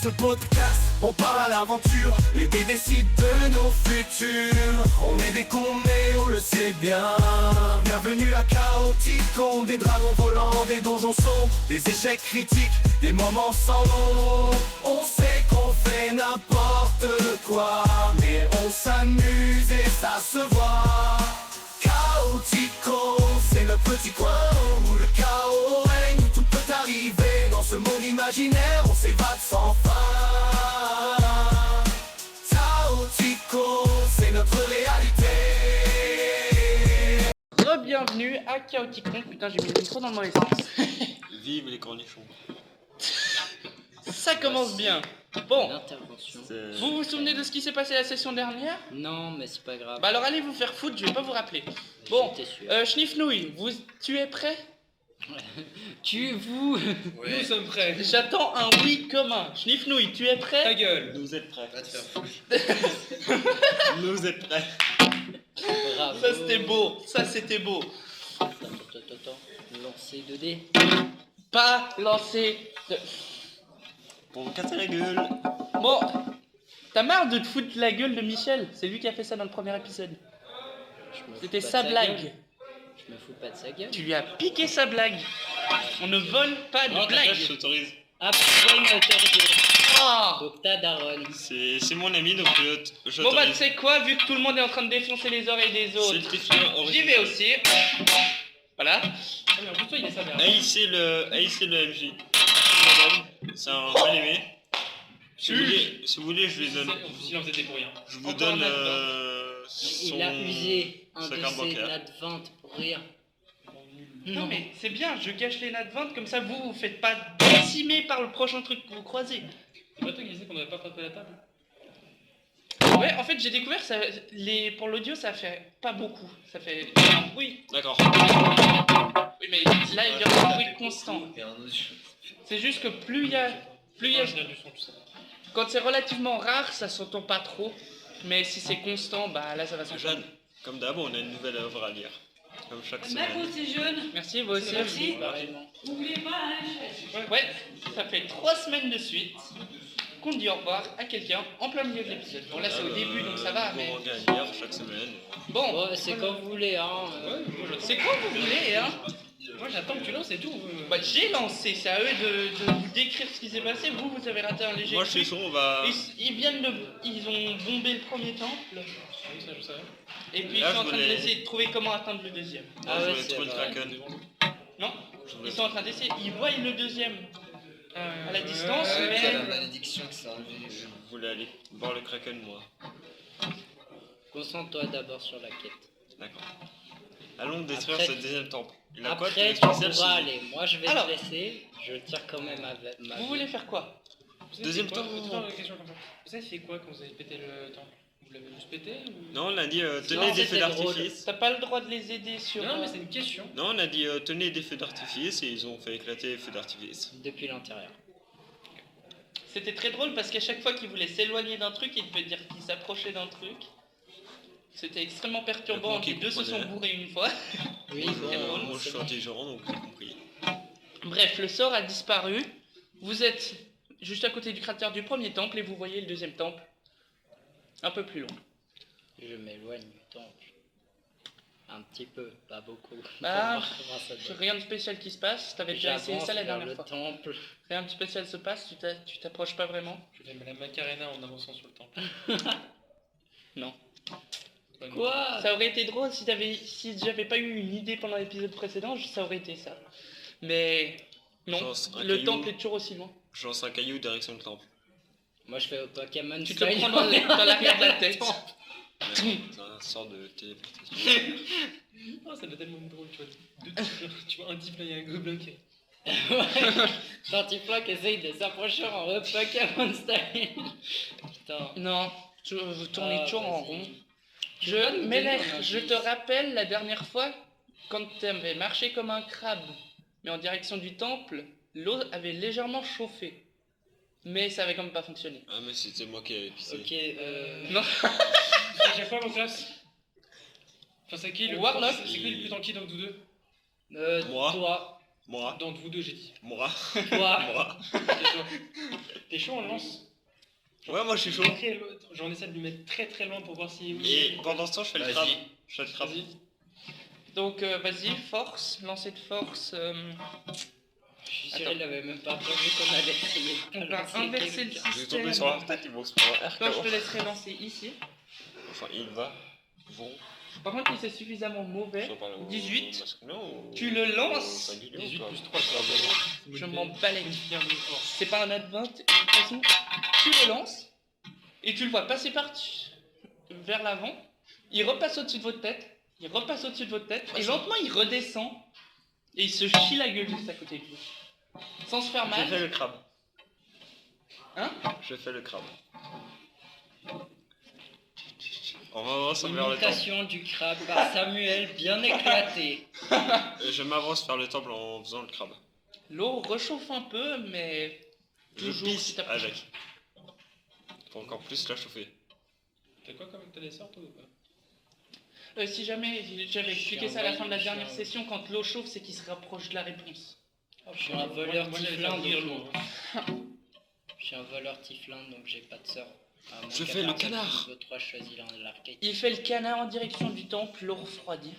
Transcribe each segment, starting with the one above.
ce podcast, on part à l'aventure, les dés décident de nos futurs. On est des cons mais on le sait bien. Bienvenue à Chaoticon, des dragons volants, des donjons sombres, des échecs critiques, des moments sans nom. On sait qu'on fait n'importe quoi, mais on s'amuse et ça se voit. Chaoticon, c'est le petit coin où le chaos règne, où tout peut arriver. Dans ce monde imaginaire, on s'évade sans fin. Chaoticon, c'est notre réalité. Re-bienvenue à Chaoticon. Putain, j'ai mis le micro dans le mauvais sens. Vive les cornichons. Ça commence bien. Bon, L'intervention. vous vous souvenez de ce qui s'est passé la session dernière? Non, mais c'est pas grave. Bah alors allez vous faire foutre, je vais pas vous rappeler. Bon, J'étais sûr. Schnifnouille, tu es prêt? Vous. Nous sommes prêts. J'attends un oui commun. Schnifnouille, tu es Ta prêt? gueule. Nous êtes prêts. Va te faire foutre. Nous êtes prêts. Bravo. Ça c'était beau, ça c'était beau. Attends. Lancer 2D. Pas lancé de... Pour vous casser la gueule. Bon, t'as marre de te foutre la gueule de Michel? C'est lui qui a fait ça dans le premier épisode. Je me fous C'était pas de sa blague. gueule. Je me fous pas de sa gueule. Tu lui as piqué sa blague. On ne vole pas de Non, blague. je t'autorise. Après une autorisée. Ah. Donc ta daronne. C'est mon ami, donc je Bon bah tu t'autorise. sais quoi, vu que tout le monde est en train de défoncer les oreilles des C'est autres, le tricheur j'y original. vais aussi. Voilà. Ah, mais en plus, toi, il est sa mère. Haïssez le MJ. C'est un mal aimé. Si vous voulez, je lui donne. Sinon, vous êtes pour rien. Je vous Encore donne un son... Il a usé un sa de carte ses bancaire. nat 20 pour rien. Non mais c'est bien, je gâche les nat 20, comme ça vous faites pas décimer par le prochain truc que vous croisez. C'est pas toi qui disais qu'on n'avait pas frappé la table? Ouais, en fait j'ai découvert, pour l'audio ça fait pas beaucoup, ça fait un bruit. D'accord. Oui mais là il y a un bruit constant. C'est juste que plus il y a... Je viens du son, tout ça. Quand c'est relativement rare, ça s'entend pas trop. Mais si c'est constant, bah là ça va s'entendre. Jeanne, comme d'hab, on a une nouvelle œuvre à lire. Comme chaque semaine. c'est jeune. Merci, vous aussi. Merci. Pareillement. N'oubliez pas, hein, Ouais, ça fait 3 semaines de suite qu'on dit au revoir à quelqu'un en plein milieu de l'épisode. Bon là c'est au début donc ça va, mais... Bon manga à lire chaque semaine. Bon, Bon, c'est quand vous voulez, hein. c'est quand vous voulez, hein. Moi, j'attends que tu lances et tout. Bah j'ai lancé, c'est à eux de vous décrire ce qui s'est passé. Vous avez raté un léger Moi, je suis truc. chaud, on va... Ils ont bombé le premier temple. Oui, ça, je savais. Et puis Là, ils sont en je train voulais- d'essayer de trouver comment atteindre le deuxième. Ah je ouais, voulais c'est trouver le vrai. Kraken. Non, Je voulais- ils sont en train d'essayer. Ils voient le deuxième à la distance, ouais, mais... c'est la malédiction qui s'est enlevée. Je voulais aller voir le Kraken, moi. Concentre-toi d'abord sur la quête. D'accord. Allons détruire Après- ce deuxième temple. Il a quoi de Après, tu spécial, pourras ce- aller. Moi, je vais Alors. te laisser. Je tire quand même avec ma Vous vie. voulez faire quoi? Deuxième temps. Une question comme ça. Vous avez fait quoi quand vous avez pété le temple? Vous l'avez juste pété ou... Non, on a dit tenez Non, des feux c'était drôle. d'artifice. T'as pas le droit de les aider sur... Non, mais c'est une question. Non, on a dit tenez des feux d'artifice et ils ont fait éclater les feux d'artifice. Depuis l'intérieur. C'était très drôle parce qu'à chaque fois qu'ils voulaient s'éloigner d'un truc, ils devaient dire qu'ils s'approchaient d'un truc. C'était extrêmement perturbant. Le grand qui Les deux se sont comprenait. bourrés une fois. Oui, Très bon, drôle. Moi, je c'est suis bon. intelligent, donc j'ai compris. Bref, le sort a disparu. Vous êtes juste à côté du cratère du premier temple et vous voyez le deuxième temple. Un peu plus loin. Je m'éloigne du temple. Un petit peu, pas beaucoup. Ah, Pour voir comment ça donne. Rien de spécial qui se passe. T'avais déjà essayé J'avance ça la vers dernière le fois. temple. Rien de spécial se passe. Tu t'approches pas vraiment. Je fais la Macarena en avançant sur le temple. Non. Ouais, non. Quoi? Ça aurait été drôle si j'avais pas eu une idée pendant l'épisode précédent, ça aurait été ça. Mais non, Genre, un le caillou. temple est toujours aussi loin. Je lance un caillou direction le temple. Moi, je fais au Pokémon. Tu te prends dans l'arrière de la tête. C'est un sort de téléportation. Oh, ça doit être tellement drôle, tu vois. Tu vois un type là, il y a un gobelin qui est. Chantiflac essaye de s'approcher en mode Pokémon style. Putain. Non, vous tournez Ah, toujours en vas-y. rond. pas nous Mélèche, donner un je indice. te rappelle la dernière fois, quand tu avais marché comme un crabe, mais en direction du temple, l'eau avait légèrement chauffé. Mais ça avait quand même pas fonctionné. Ah, mais c'était moi qui avais pissé. Ok, Non, À chaque fois, mon classe. Enfin, c'est qui le Warlock. C'est qui le plus tranquille d'entre vous deux? Moi. Toi. Moi. D'entre vous deux, j'ai dit. Moi. Toi, Moi. T'es chaud, on lance. Ouais, moi je suis chaud. J'en essaie de lui mettre très très loin pour voir si. Et pendant ce temps, je fais le crabe. Vas-y. Je fais le crabe. Vas-y. Donc vas-y, force, lancer de force. je suis sûr Attends. il avait même pas prévu qu'on allait essayer de On va lancer inverser le quelqu'un. Je vais système. tomber sur la tête, ils vont se prendre un Toi, je te RKO. laisserai lancer ici. Enfin, il va. Bon. Par contre, il c'est suffisamment mauvais. 18. Non. Tu le lances. 18 plus 3, ça va. Je m'en balèque. C'est pas un advent. De toute façon, tu le lances et tu le vois passer vers l'avant. Il repasse au-dessus de votre tête. Il repasse au-dessus de votre tête. Et lentement, il redescend. Et il se chie la gueule juste à côté de vous. Sans se faire Je fais mal. le crabe. Hein? Je fais le crabe. On va avancer vers le temple. Imitation du crabe par Samuel, bien éclaté. Je m'avance vers le temple en faisant le crabe. L'eau réchauffe un peu, mais Je toujours si pisse t'as pas- avec. Pour encore plus la chauffer. T'as quoi comme t'as des sorts toi ou pas? Si jamais j'avais expliqué Je suis ça à la un fin de la voyou, dernière je suis un- session, quand l'eau chauffe, c'est qu'il se rapproche de la réponse. Je suis un voleur Moi, j'allais tiflin, faire dire donc l'eau. je suis un voleur tiflin, donc j'ai pas de sort. À moins Je qu'à fais le partir du canard. niveau 3, je choisis l'arcade. Il fait le canard en direction du temple, l'eau refroidit.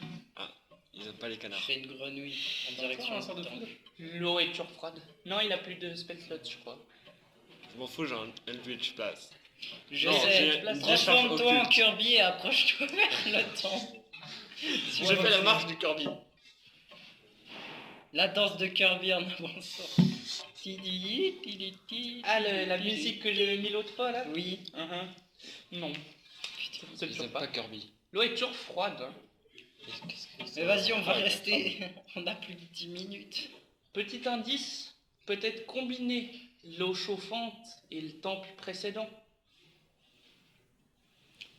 Ils aiment pas les Je canards. fais une grenouille en Encore direction un du sort de temple. foudre. L'eau est toujours froide. Non, il a plus de spell slot, je crois. Je m'en fous, j'ai un Eldritch Blast. Je Non, j'ai sais, une décharge transforme-toi en occulte. Kirby et approche-toi vers le temps. Je fais la marche du Kirby. La danse de Kirby en avançant. Tidi, tidi, tidi, Ah, la tidi. musique que j'ai mis l'autre fois là. Oui. Non. Putain, C'est toujours pas. Kirby. L'eau est toujours froide. Hein. mais vas-y, on va rester. On a plus de 10 minutes. Petit indice, peut-être combiner l'eau chauffante et le temple précédent.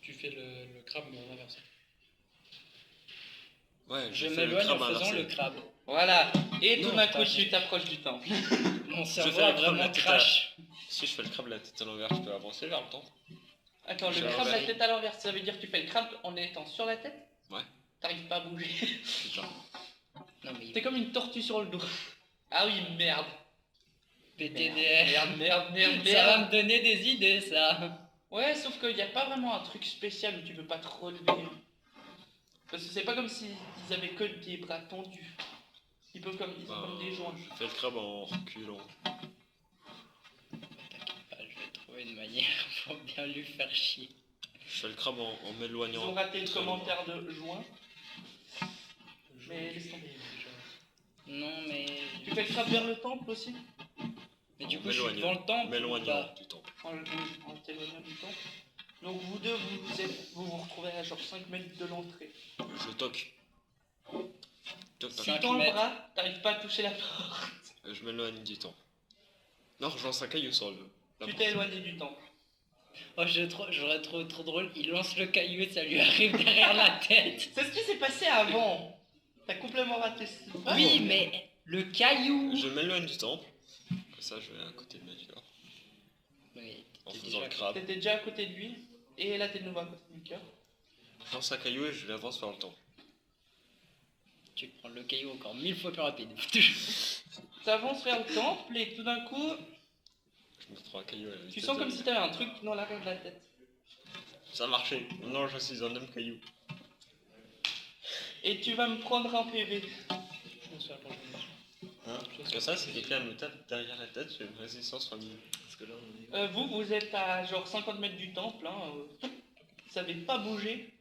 Tu fais le crabe mais en inversé. Ouais, Je fais le m'éloigne en crabe faisant inversé. le crabe. Voilà. Et tout Non, d'un pas coup, ça. tu t'approches du temple. Mon Je cerveau fais a le crabe, vraiment la tête crash. Si je fais le crabe la tête à l'envers, je peux avancer vers le temple. Attends, Je le fais crabe la l'envers. tête à l'envers, ça veut dire que tu fais le crabe en étant sur la tête? Ouais. T'arrives pas à bouger. Putain. Non mais T'es comme une tortue sur le dos. Ah oui, merde. PTDR. Merde. Ça va me donner des idées, ça. Ouais, sauf qu'il n'y a pas vraiment un truc spécial où tu peux pas te relever. Parce que c'est pas comme s'ils avaient que des bras tendus. Ils sont comme des joints. Je fais le crabe en reculant. T'inquiète pas, je vais trouver une manière pour bien lui faire chier. Je fais le crabe en Ils m'éloignant. ont raté le Absolument. commentaire de joint. Mais laisse tomber. Non mais... Tu fais le crabe vers le temple aussi? Mais du coup, je suis M'éloignant. devant le temple ou M'éloignant pas? du temple. En t'éloignant du temple. Donc vous deux, vous retrouvez à genre 5 mètres de l'entrée. Je toque. Toc, toc. Tu 5 tends le mètres. bras, t'arrives pas à toucher la porte. Je m'éloigne du temple. Non, je lance un caillou sur le. la Tu porte. t'es éloigné du temple. Oh, j'aurais trouvé trop drôle. Il lance le caillou et ça lui arrive derrière la tête. C'est ce qui s'est passé avant. T'as complètement raté ce Oui, mais le caillou. Je m'éloigne du temple. Comme ça, je vais à côté de Melchior. Oui, En t'es faisant déjà- le crabe. T'étais déjà à côté de lui. Et là, t'es de nouveau à côté du cœur. Je lance un caillou et je l'avance vers le temple. Tu prends le caillou encore 1000 fois plus rapide. T'avances vers le temple et tout d'un coup, Je me prends un caillou à la tu vitesse sens de comme la si t'avais un truc dans l'arrière de la tête. Ça a marché. Non, je suis un homme caillou. Et tu vas me prendre un PV. Je me suis approché. Hein Parce que ça, c'est quelqu'un me tape derrière la tête, j'ai une résistance famille. Parce que là, on est. Vous êtes à genre 50 mètres du temple. Hein, vous savez pas bouger.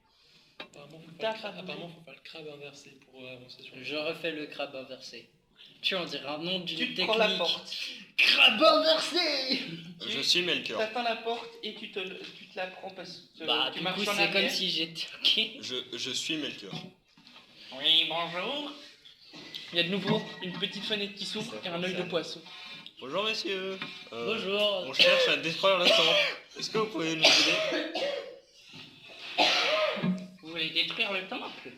Apparemment, T'as apparemment, faut faire le crabe inversé pour avancer sur le. Je refais le crabe inversé. Tu en dirais un nom d'une Tu te technique. prends la porte. Crabe inversé. Je suis Melchior. T'atteins la porte et tu te la prends parce que Bah, tu du marches coup, en c'est comme arrière. si j'étais. Ok. Je suis Melchior. Oui, bonjour. Il y a de nouveau une petite fenêtre qui s'ouvre et un œil de poisson. Bonjour messieurs. Bonjour. On cherche à détruire le temple. Est-ce que vous pouvez nous aider? Vous voulez détruire le temple?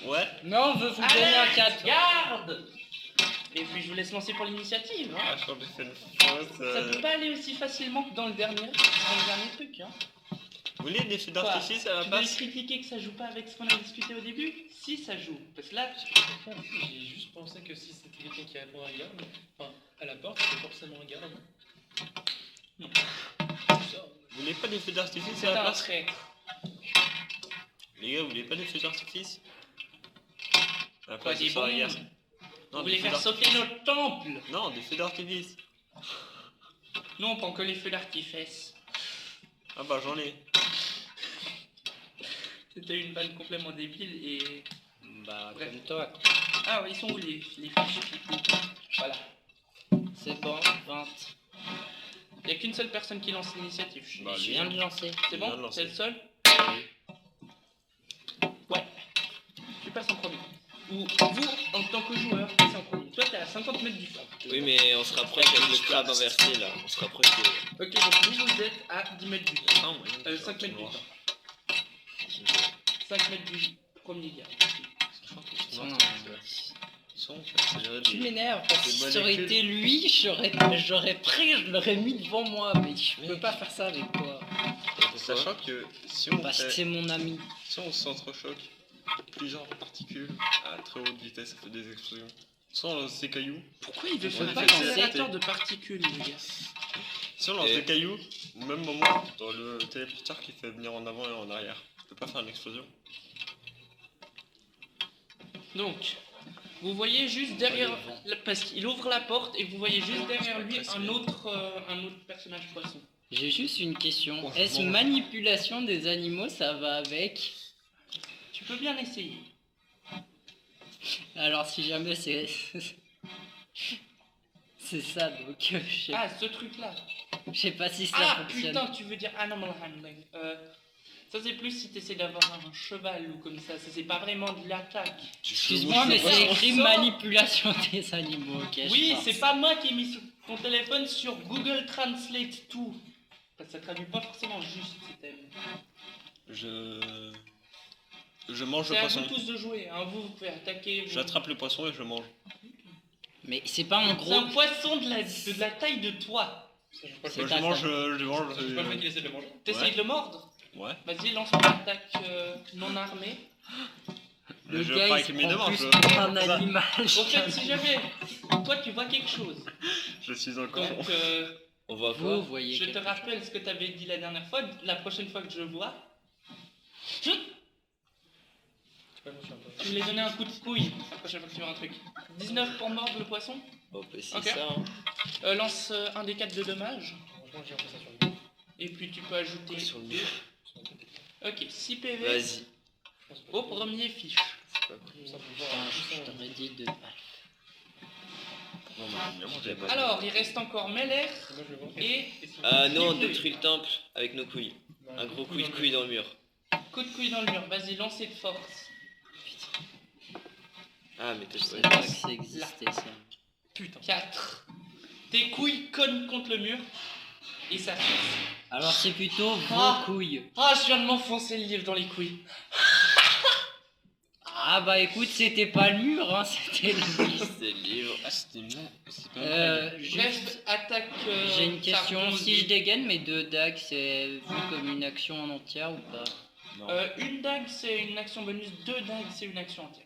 Ouais. Non, on veut vous donner un Allez, cadeau. garde. Et puis je vous laisse lancer pour l'initiative. Hein. Ah, je crois que j'ai fait une fausse. Ça peut pas aller aussi facilement que dans le dernier truc. Hein. Vous voulez des feux Quoi d'artifice à la Tu veux passe? critiquer que ça joue pas avec ce qu'on a discuté au début? Si, ça joue. Parce que là, J'ai juste pensé que si c'était quelqu'un qui répond à un garde, enfin à la porte, c'était forcément un garde. Non. Ça, Vous voulez pas des feux d'artifice c'est à la un passe? traître. Les gars, vous voulez pas des feux d'artifice? À la Quoi, place de des faire la bombes? guerre. Vous Non, voulez des feux faire sauter notre temple? Non, des feux d'artifice. Non, on prend que les feux d'artifice. Ah bah j'en ai. C'était une vanne complètement débile et... Bah, Bref. comme toi. Ah, ils sont où les fiches? Voilà. C'est bon, 20. Il n'y a qu'une seule personne qui lance l'initiative. Bah, Je viens de lancer. C'est il vient de bon? lancer. C'est le seul? Ouais. Tu passes en premier. Ou vous, en tant que joueur, passez en premier. Toi, t'es à 50 mètres du fond. Oui, mais on se rapproche avec le crabe inversé là. On se rapproche de. Ok, donc vous êtes à 10 mètres du fond. Non, mais 5 mètres du noir. temps. 5 mètres du premier gars. Ils sont, ça dirait Tu des- m'énerves parce que des si ça aurait molécules. été lui, j'aurais pris, je l'aurais mis devant moi, mais je peux pas faire ça avec toi. Sachant que si on Parce que fait, c'est mon ami. si on s'entrechoque plusieurs particules à très haute vitesse, ça fait des explosions. Soit on lance des cailloux, Pourquoi il veut On faire a un fait accélérateur CRT. de particules, le gars? si on lance Et- des cailloux, au même moment, dans le téléporteur qui fait venir en avant et en arrière, je peux pas faire une explosion. Donc, vous voyez juste derrière, parce qu'il ouvre la porte et vous voyez juste derrière lui un autre personnage poisson. J'ai juste une question. Oh, Est-ce bon. manipulation des animaux, ça va avec? Tu peux bien essayer. Alors si jamais c'est... c'est ça, donc je Ah, ce truc-là. sais pas si ça Ah, fonctionne. putain, tu veux dire animal handling. Ça c'est plus si t'essaies d'avoir un cheval ou comme ça c'est pas vraiment de l'attaque. Excuse-moi, mais Ouais, c'est on écrit sort. manipulation des animaux, ok? je Oui, pense. c'est pas moi qui ai mis ton téléphone sur Google Translate tout. Parce que ça traduit pas forcément juste ces thèmes. Je mange le C'est à poisson. vous tous de jouer, hein. Vous pouvez attaquer. vous- J'attrape le poisson et je le mange. Mais c'est pas un C'est gros... un poisson de la taille de toi. ça joue pas le C'est fait. ta Je le mange. Ça joue pas le fait qu'il essaie de le manger. T'essayes Ouais. de le mordre. Ouais. Vas-y, lance une attaque non armée. Le je gars, pars il avec se mes deux prend mains, plus je- pour un animal. Au fait, si jamais toi tu vois quelque chose, Je suis un con. donc On va Vous voir. voyez je te quelque rappelle ce que t'avais dit la dernière fois. La prochaine fois que je vois, C'est pas moi, je suis un peu. tu me les donner un coup de couille. La prochaine fois que tu vois un truc. 19 pour mordre le poisson. On va essayer Ok. ça. Hein. Lance un des 4 de dommages. Franchement, j'ai un peu ça sur le Et puis tu peux ajouter. Sur le mur. Ok, 6 PV Vas-y. au premier fiche. C'est pas cool. Ça peut Putain, voir, je tout ça, t'aurais dit de... Non, mais bien mangé. Alors, il reste encore Meller Moi, je le vois. et Ah non, on Couille. détruit le temple avec nos couilles. Un gros coup de couille dans le mur. coup de couille dans le mur. Vas-y, lancez de force. Ah, mais t'es Je savais pas. pas que ça existait, ça. Putain. 4. Tes couilles cognent contre le mur et ça fixe. Alors c'est plutôt vos Ah. couilles. Ah, je viens de m'enfoncer le livre dans les couilles. Ah bah écoute, c'était pas le mur, hein, c'était le C'est le livre. Ah, c'était bon. C'est pas vrai. Juste, Bref, attaque. j'ai une ça question. rebondit. Si je dégaine mes 2 dagues, c'est vu comme une action en entière ou pas? Non. Une dague, c'est une action bonus. 2 dagues, c'est une action entière.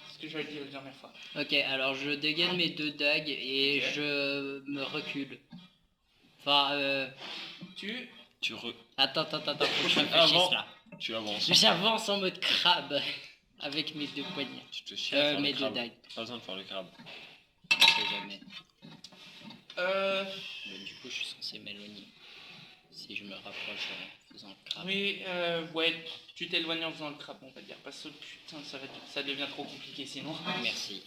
C'est ce que j'avais dit la dernière fois. Ok, alors je dégaine mes 2 dagues et Ok. je me recule. Enfin, Tu. Attends, faut que je réfléchisse Avant. là. Tu avances. J'avance en mode crabe avec mes 2 poignets. Tu te chies à faire Mes le 2 crabe. dagues. Pas besoin de faire le crabe. Je sais jamais. Euh. Du coup, je suis censé m'éloigner. Si je me rapproche en faisant le crabe. Oui, ouais, tu t'éloignes en faisant le crabe, on va dire. Parce que putain, ça devient trop compliqué sinon. Merci.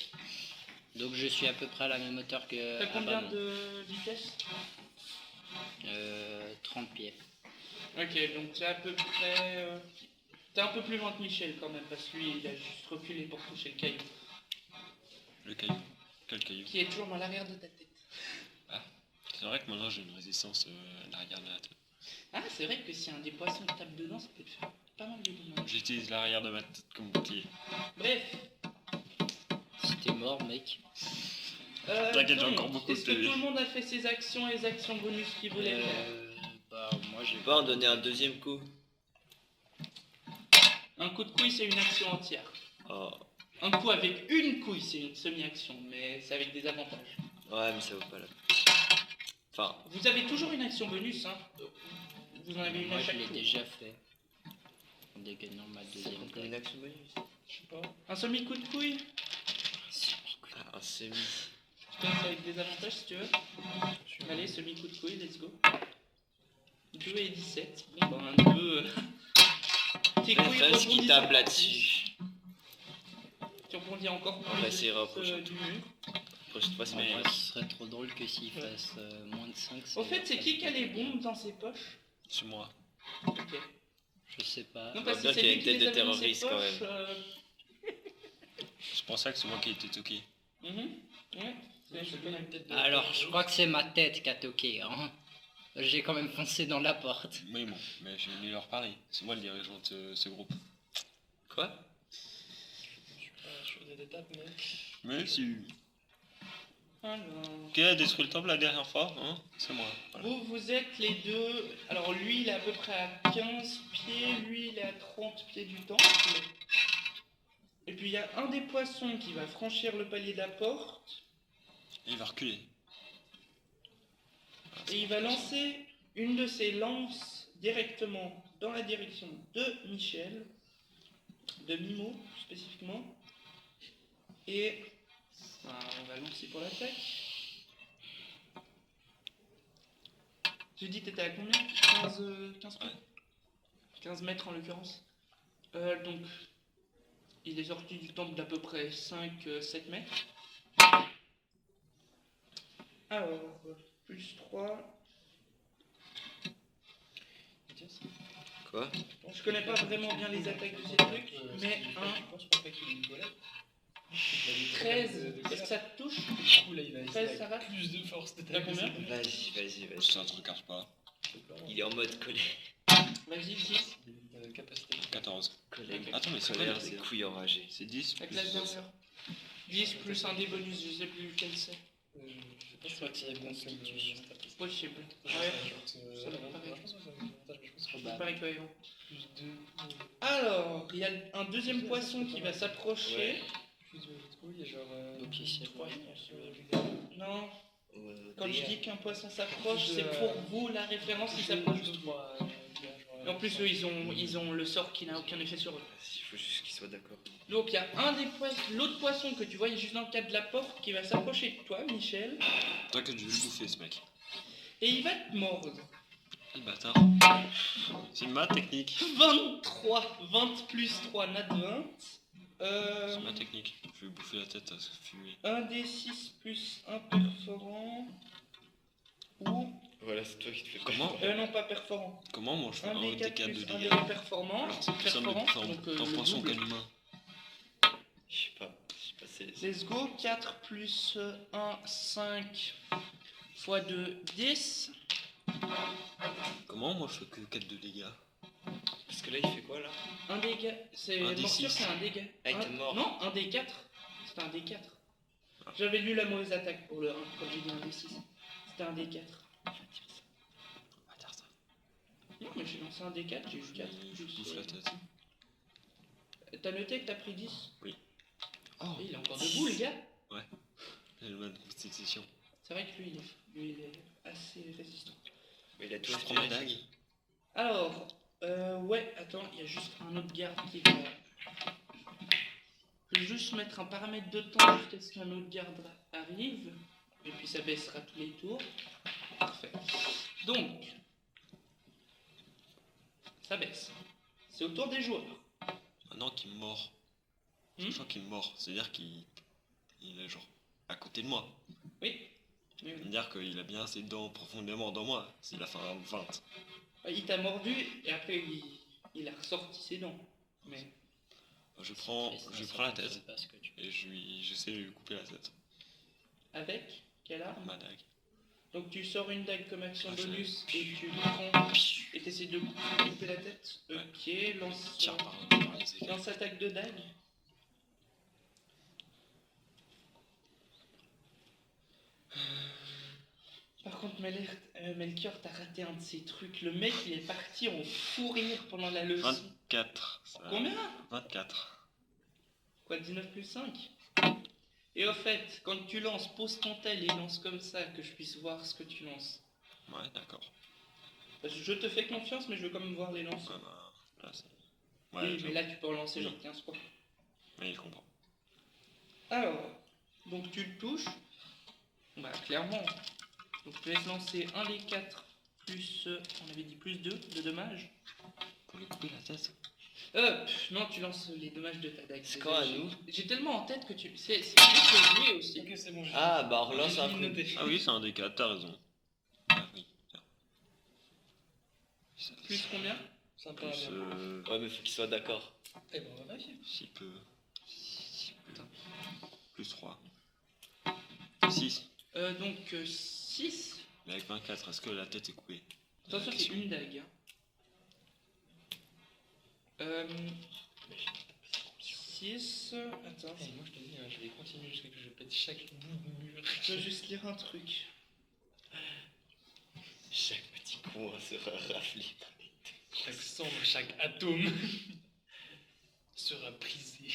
Donc je suis à peu près à la même hauteur que... T'as combien Abaddon. de vitesse? 30 pieds. Ok, donc t'es à peu près. T'es un peu plus loin que Michel quand même, parce que lui il a juste reculé pour toucher le caillou. Le caillou. Quel caillou? Qui est toujours dans l'arrière de ta tête. C'est vrai que maintenant j'ai une résistance à l'arrière de la tête. Ah, c'est vrai que si un des poissons tape dedans, ça peut te faire pas mal de dommages. J'utilise l'arrière de ma tête comme bouclier. Bref. Si t'es mort, mec. T'inquiète, j'ai donc, encore beaucoup de Est-ce que PV. tout le monde a fait ses actions et les actions bonus qu'il voulait faire? Bah moi Je vais pas en donner un deuxième coup. Un coup de couille, c'est une action entière. Oh. Un coup avec une couille, c'est une semi-action, mais c'est avec des avantages. Ouais, mais ça vaut pas la peine. Enfin, Vous avez toujours une action bonus, hein. Vous en avez une Moi à je chaque l'ai tour. déjà fait. Dès que normal ça deuxième compte comme une deck. action bonus. Je sais pas. Un semi-coup de couille, Ah, un semi. je te laisse avec des avantages si tu veux. Allez, semi-coup de couille, let's go. 2 et 17. Bon, bah, un 2. Tes couilles Reste qui rebondissent tape encore là-dessus. plus. Tu rebondis encore plus. Après, ça ira au prochain du mur. Prochaine fois, c'est Mais meilleur. moi, ce serait trop drôle que s'il fasse moins de 5. Au fait, c'est qui a les bombes dans ses poches? C'est moi. Ok. Je sais pas. Non, voit parce que bien c'est qu'il y a lui une qui les tête de avait dans ses terroriste, quand poches, même. C'est pour ça que c'est moi qui ai été toqué. Ouais, Je sais pas, il y a une tête de- Alors, je crois que c'est ma tête qui a toqué. Hein. J'ai quand même foncé dans la porte. Oui, bon, mais je vais venir leur parler. C'est moi le dirigeant de ce groupe. Quoi? Je suis pas sur des étapes, mais. Mais si. Alors. Qui a détruit le temple la dernière fois, hein? C'est moi. Voilà. Vous êtes les deux. Alors, lui, il est à peu près à 15 pieds, lui, il est à 30 pieds du temple. Et puis, il y a un des poissons qui va franchir le palier de la porte. Et il va reculer. Et il va lancer une de ses lances directement dans la direction de Michel, de Mimo spécifiquement. Et on va lancer pour l'attaque. Tu dis t'étais à combien? 15 pieds Ouais. 15 mètres en l'occurrence. Donc il est sorti du temple d'à peu près 5-7 mètres. Alors, plus 3. Quoi? Je connais pas vraiment bien les attaques de ces trucs, mais Je pense pas qu'il ait une toilette. 13, est-ce que ça te touche? Du coup, là, il va 13, essayer ça va? avec plus de force de T'as combien? Vas-y, vas-y, C'est vas-y. un truc pas. Il est en mode colère. Vas-y, 10. Capacité. 14. Colère. Attends, mais c'est Colère, combien des couilles enragées. C'est 10 La plus... classe d'honneur. 10 plus un des bonus, je sais plus lequel c'est. Je crois que c'est constitution. Possible. Ouais. Ouais, Ça Ça me paraît. Je pense que ça va être un avantage, mais je pense que ça me Probable. paraît cohérent. plus 2. Alors, il y a un deuxième poisson qui va s'approcher. Plus de couilles, et genre. Ok, c'est 3, bon. je pense. Non, Ouais, quand je DR. dis qu'un poisson s'approche, c'est pour vous la référence, il s'approche de vous. Et en plus, eux, ils ont le sort qui n'a aucun effet sur eux. Il faut juste qu'ils soient d'accord. Donc, il y a l'autre poisson que tu vois, il est juste dans le cadre de la porte qui va s'approcher de toi, Michel, T'inquiète, je vais le bouffer ce mec. et il va te mordre. Le bâtard. C'est ma technique. 23, 20 plus 3, nat 20. C'est ma technique. Je vais bouffer la tête à ce fumier. 1 d 6 plus 1 perforant. Ou. Voilà, c'est toi qui te fais Comment Non, pas perforant. Comment moi je fais 1 un d 4 D4 de plus 1 dégâts? d performant. Alors c'est plus simple de Perforant, bouffer donc un le poisson double. qu'un humain. Je sais pas. Je sais pas, c'est. Let's go, 4 plus 1, 5 fois 2, 10. Comment moi je fais que 4 de dégâts? Parce que là, il fait quoi là? Un dégât, c'est Un D6. morsure, c'est un dégât. Ah, il te mord. Non, un D4. C'était un D4. J'avais lu la mauvaise attaque pour le 1 quand j'ai dit un D6. C'était un D4. On va dire ça. Non, mais j'ai lancé un D4, j'ai eu 4. Je bouffe la tête. T'as noté que t'as pris 10? Oui. Oh, il est encore debout, le gars. J'ai le de constitution. C'est vrai que lui, il est assez résistant. Mais il a tout Je prends ma aspiré. dague. Alors, ouais, attends, il y a juste un autre garde qui va. Je vais juste mettre un paramètre de temps jusqu'à ce qu'un autre garde arrive. Et puis ça baissera tous les tours. Parfait. Donc, ça baisse. C'est au tour des joueurs. Maintenant qu'il me mord. Hmm Sachant qu'il me mord, c'est-à-dire qu'il est genre à côté de moi. Oui. Oui, oui. C'est-à-dire qu'il a bien assez de dents profondément dans moi. S'il a fait un 20. Il t'a mordu et après il a ressorti ses dents. Mais Je prends la tête Pas ce que tu- et j'essaie de lui couper la tête. avec quelle arme? Ma dague. Donc tu sors une dague comme action Ah, je- bonus et tu prends et t'essaies de couper la tête. Ouais. Ok, lance, Tire par les écailles. lance attaque de dague. Par contre Melchior, t'as raté un de ces trucs. Le mec, il est parti en fou rire pendant la leçon. 24. Ça... Combien? 24. Quoi, 19 plus 5? Et au fait, quand tu lances, pose ton tel et lance comme ça, que je puisse voir ce que tu lances. Ouais, d'accord. Parce que je te fais confiance, mais je veux quand même voir les lances. Ouais, bah, là, c'est... Oui, Ouais, mais là, tu peux relancer Oui. genre 15 fois. Oui, il comprend. Alors, donc tu le touches. Bah, clairement. Donc tu laisses lancer un des 4 plus, on avait dit plus 2 de dommages. Pour lui couper la tête. Non, tu lances les dommages de ta dague. C'est quand à nous? J'ai tellement en tête que tu... C'est juste que jouer aussi. Ok, c'est bon. j'ai- Ah, bah on relance j'ai un fini coup. de noter. Ah oui, c'est un des 4, t'as raison. Ah oui. Ça, Plus combien? Sympa, plus, bien. Ouais, mais faut qu'il soit d'accord. Eh ben, on va vérifier. si peu. Plus 3. 6. Donc 6. Mais avec 24, est-ce que la tête est coupée? Attention, c'est une dague. 6. Attends, Eh, moi je te dis, hein, je vais continuer jusqu'à que je pète chaque bout de mur. je dois juste lire un truc. Chaque petit coin sera raflé. Chaque cendre, chaque atome sera brisé.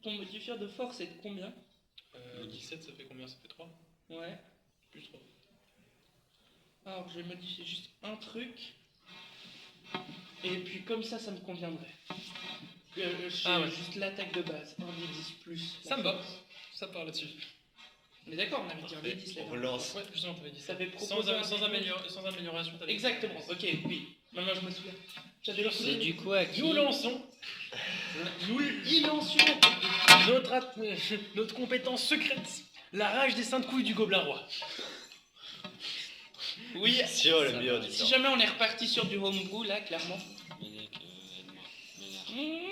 Ton modifieur de force est de combien? 17, ça fait combien? Ça fait 3 Ouais. plus 3. Alors, je vais modifier juste un truc. Et puis comme ça me conviendrait. Ah ouais. Juste l'attaque de base. 1 des 10 plus. Ça me va. Ça part là-dessus. Mais d'accord, on avait dit 1 des 10 là. On relance. Ouais, justement, t'avais dit ça. Ça fait Sans, proposer un sans, des sans amélioration, t'avais dit. Exactement, ok, oui. Maintenant je me souviens. J'avais C'est du coup à qui? Nous lançons Nous lancions. notre compétence secrète, la rage des saintes couilles du gobelin roi. Oui, Sur le Ça mur va. du si temps. jamais on est reparti sur du homebrew là, clairement. Ménec, aide-moi. Ménec.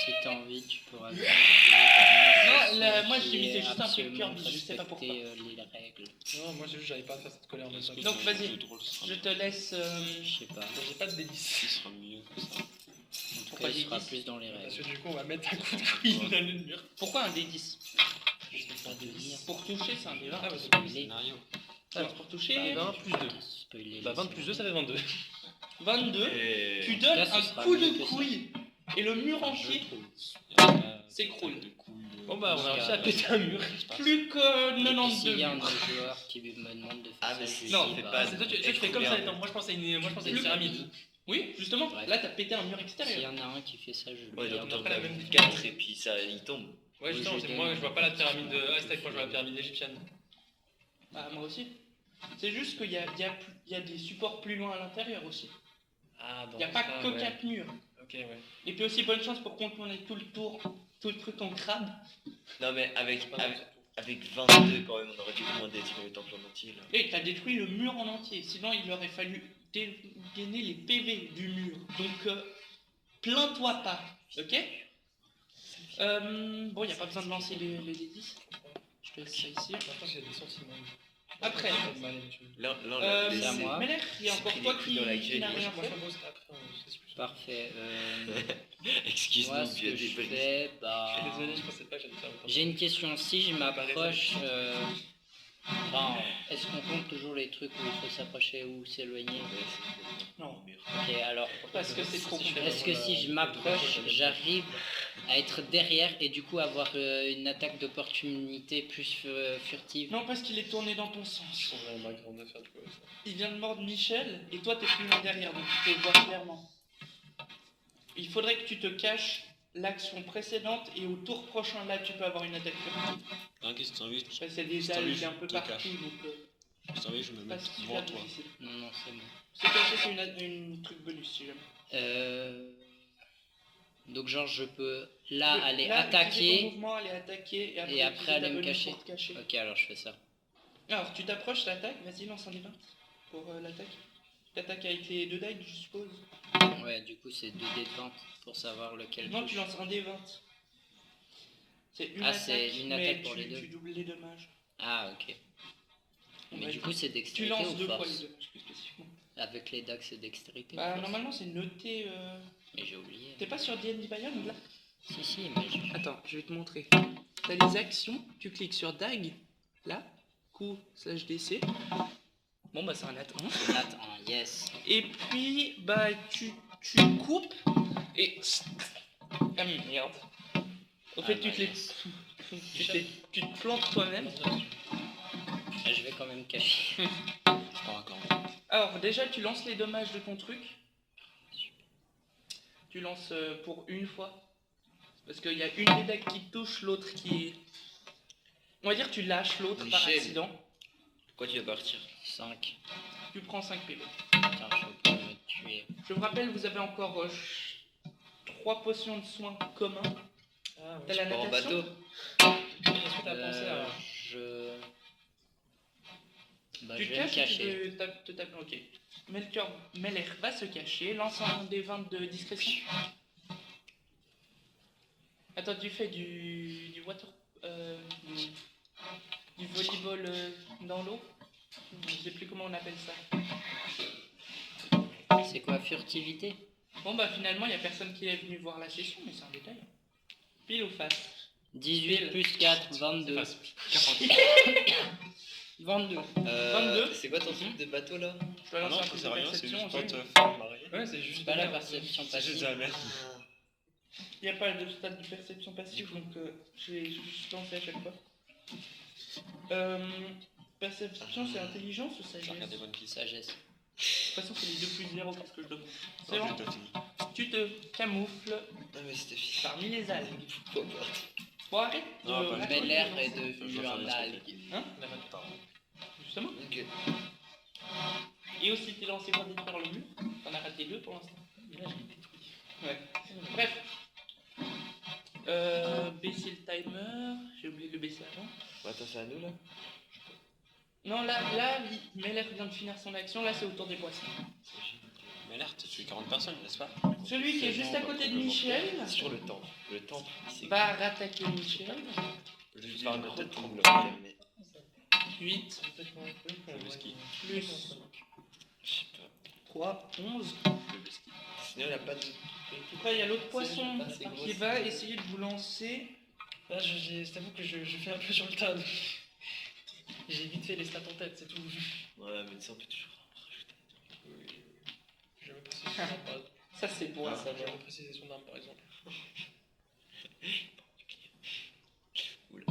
Si t'as envie, tu pourras. Non, là, moi, j'ai mis juste un truc Kirby, je sais pas pourquoi. Les règles. Non, moi j'avais pas à faire cette colère en même temps. Donc, vas-y. Le drôle sera Je te laisse. Je sais pas. J'ai pas de D10. Ce sera mieux que ça. En tout Pourquoi cas, il sera des 10? plus dans les Parce règles. que du coup, on va mettre un coup de couille dans le mur. Pourquoi un D10? Je sais pas de dire. Pour toucher, c'est un D20. Ah, bah c'est Spoiler. Scénario. Alors, pour toucher, 20 plus 2. Spoiler Bah, les 20 plus 2, ça fait 22. 22. Et... Tu donnes Là, ce un sera coup mieux de que ça. couille. Et le mur entier C'est s'écroule. Bon, bah, on a réussi à péter un mur. Plus que Et puis, s'il 92 y a un de murs. nos joueurs qui me demande de faire Ah, ça, mais je c'est- lui non, dis, fais bah, pas C'est toi, tu fais comme ça, attends. Moi, je pense à une pyramide. Oui, justement. Bref. Là, t'as pété un mur S'il y extérieur. en a un qui fait ça, je lui Ouais, dis. donc on a pas la même 4 et puis ça, il tombe. Ouais, justement, Oui, c'est je moi, donne. je vois pas la pyramide aztèque, moi je vois la pyramide égyptienne. Ah, moi aussi. C'est juste qu'il y a des supports plus loin à l'intérieur aussi. Ah, Il n'y a pas que 4 murs. Ok, ouais. Et puis aussi, bonne chance pour contourner tout le truc en crabe. Non, mais avec Pas mal, 22 quand même, on aurait dû au moins détruire le temple en entier là. Et t'as détruit le mur en entier. Sinon, il aurait fallu dégainer les PV du mur. Donc, plains-toi pas. Ok? Bon, il n'y a pas besoin de lancer les D10. Je te laisse ça ici. Maintenant, j'ai des sentiments. Après. Là, on Euh, l'a c'est à laissé. moi. Méler, il y a C'est encore pris toi des coups qui dans la qui gueule. n'a rien Moi, fait. je pense après, on sait plus. Parfait. Excuse-nous, Moi, ce puis il y a que des je belles- fais, Je bah. suis désolé, je pensais pas que j'allais faire autant. J'ai une question. Si je m'approche. Enfin, est-ce qu'on compte toujours les trucs où il faut s'approcher ou s'éloigner? Non. Ok, alors. Parce que c'est trop compliqué. Est-ce que si je m'approche, j'arrive à être derrière et du coup avoir une attaque d'opportunité plus furtive? Non, parce qu'il est tourné dans ton sens. On va grande affaire du coup. avec ça. Il vient de mordre Michel et toi t'es plus loin derrière, donc tu te vois clairement. Il faudrait que tu te caches l'action précédente et au tour prochain là tu peux avoir une attaque furtive. Hein, qu'est-ce que t'as envie? Parce qu'il y a des Si t'as envie, algues un peu je te partout, cache. donc Qu'est-ce que t'as envie? Je me c'est mets pas devant super toi. difficile. Non, c'est bon. Se cacher c'est une truc bonus si jamais. Donc genre je peux là aller Là, utiliser ton attaquer. mouvement, aller attaquer et après, et après utiliser aller ta me bonus cacher. pour te cacher. Ok, alors je fais ça. Alors tu t'approches, l'attaque, vas-y lance un des 20 pour l'attaque. T'attaques avec les 2 dagues je suppose. Ouais, du coup c'est 2 dés de 20 pour savoir lequel Non touche. tu lances un des 20. C'est une Ah, attaque, c'est une mais attaque pour les deux. tu doubles les dommages. Ah ok. Mais Ouais, du coup c'est tu dextérité lances ou 2 fois les force? dommages plus spécifiquement. Avec les dax et dextérité. Bah, plus. normalement, c'est noté. Mais j'ai oublié. T'es pas sur D&D Beyond là? Si, mais Attends, je vais te montrer. T'as les actions, tu cliques sur DAG, là, Q/DC. Bon, bah, c'est un attaque. Attends, yes. Et puis, bah, tu coupes et. Ah merde. Au fait, tu te plantes toi-même. Je vais quand même cacher. Alors, déjà, tu lances les dommages de ton truc. Tu lances pour une fois. Parce qu'il y a une des decks qui touche, l'autre qui. On va dire que tu lâches l'autre par Michel. accident. Pourquoi tu vas partir? 5. Tu prends 5 PV. Putain, je peux me tuer. Je vous rappelle, vous avez encore 3 potions de soins communs. Ah, T'as ouais. la Pas en natation. bateau? Est-ce que t'as pensé à. Je... Bah, Tu je te vais me caches ou tu cacher. veux te taper? Ok. Melchior Meller va se cacher. Lance un des 20 de discrétion. Attends, tu fais du water. Du volleyball dans l'eau. Je sais plus comment on appelle ça. C'est quoi, furtivité? Bon, bah finalement, il y a personne qui est venu voir la session, mais c'est un détail. Pile ou face? 18 plus 4, 22. 22. 22. C'est quoi ton truc de bateau là? Je dois Ah lancer non, un truc c'est de rien, c'est perception juste pas aussi. te faire marrer. Ouais, c'est juste C'est pas la merde. perception C'est juste de passive. la merde. Il n'y a pas de stade de perception passive, donc je vais juste lancer à chaque fois. Perception, c'est intelligence ou J'ai sagesse? regardé One Piece. Sagesse. De toute façon, c'est les 2 plus 0 qu'est-ce que je demande. C'est Non, bon, j'ai pas fini. tu te camoufles Non mais c'était fini. parmi les algues. Pourquoi pas? Bon, arrête de Non, pas raconter. Bel Air est Je devenu vais faire un des algue. Hein? Pardon. Justement. Ok. Et aussi, t'es lancé pour détruire le mur. T'en as raté 2 pour l'instant. Ouais. Bref. Baisser le timer. J'ai oublié de le baisser avant. Bon, attends, c'est à nous là? Non, là, Meller vient de finir son action. Là, c'est au tour des poissons. Mais l'air, t'as tué 40 personnes, n'est-ce pas? Celui qui est juste à côté de Michel Sur le temple. Le temple, c'est. va rattaquer Michel. Je parle peut-être pour me le calmer. 8 Le ski. plus Je sais pas. 3, 11. Sinon, il n'y a pas de. Après, il y a l'autre poisson pas assez gros, qui va essayer de vous lancer. Là, je t'avoue que je fais un peu sur le tas. J'ai vite fait les stats en tête, c'est tout. Ouais, mais ça, on peut toujours rajouter. Je vais me préciser son arme, par exemple. Ça, c'est bon à Je vais savoir. me préciser son arme, par exemple. Oula.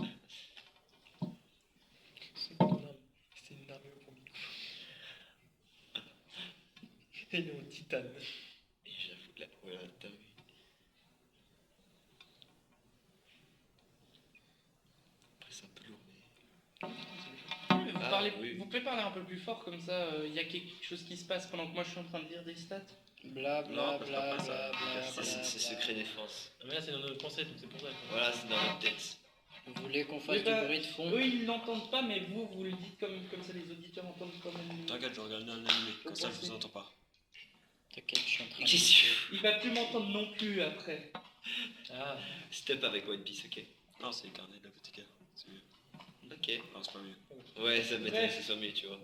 C'est quoi ton arme? C'était une arme au combi. Elle est en titane. Et j'avoue, là, ouais, t'as vu. Après, c'est un peu lourd, mais. Oui. Vous pouvez parler un peu plus fort, comme ça, il y a quelque chose qui se passe pendant que moi je suis en train de lire des stats. Bla bla Non, parce bla qu'après, bla ça- bla. C'est secret défense. Ah, mais là, c'est dans notre pensée, donc c'est pour ça. que- Voilà, c'est dans notre tête. Vous voulez qu'on fasse Oui, bah, du bruit de fond? Eux ils l'entendent pas, mais vous le dites comme ça, les auditeurs entendent quand même. T'inquiète, je regarde un animé, comme ça je vous entends pas. T'inquiète, je suis en train de... Qu'est-ce que Il va plus m'entendre non plus après. Ah, Step avec One Piece, ok. Non, c'est les carnets de l'apothicaire. C'est mieux. Ok. Non, c'est pas mieux. Ouais, ça m'étonne Bref. que ce soit mieux, tu vois.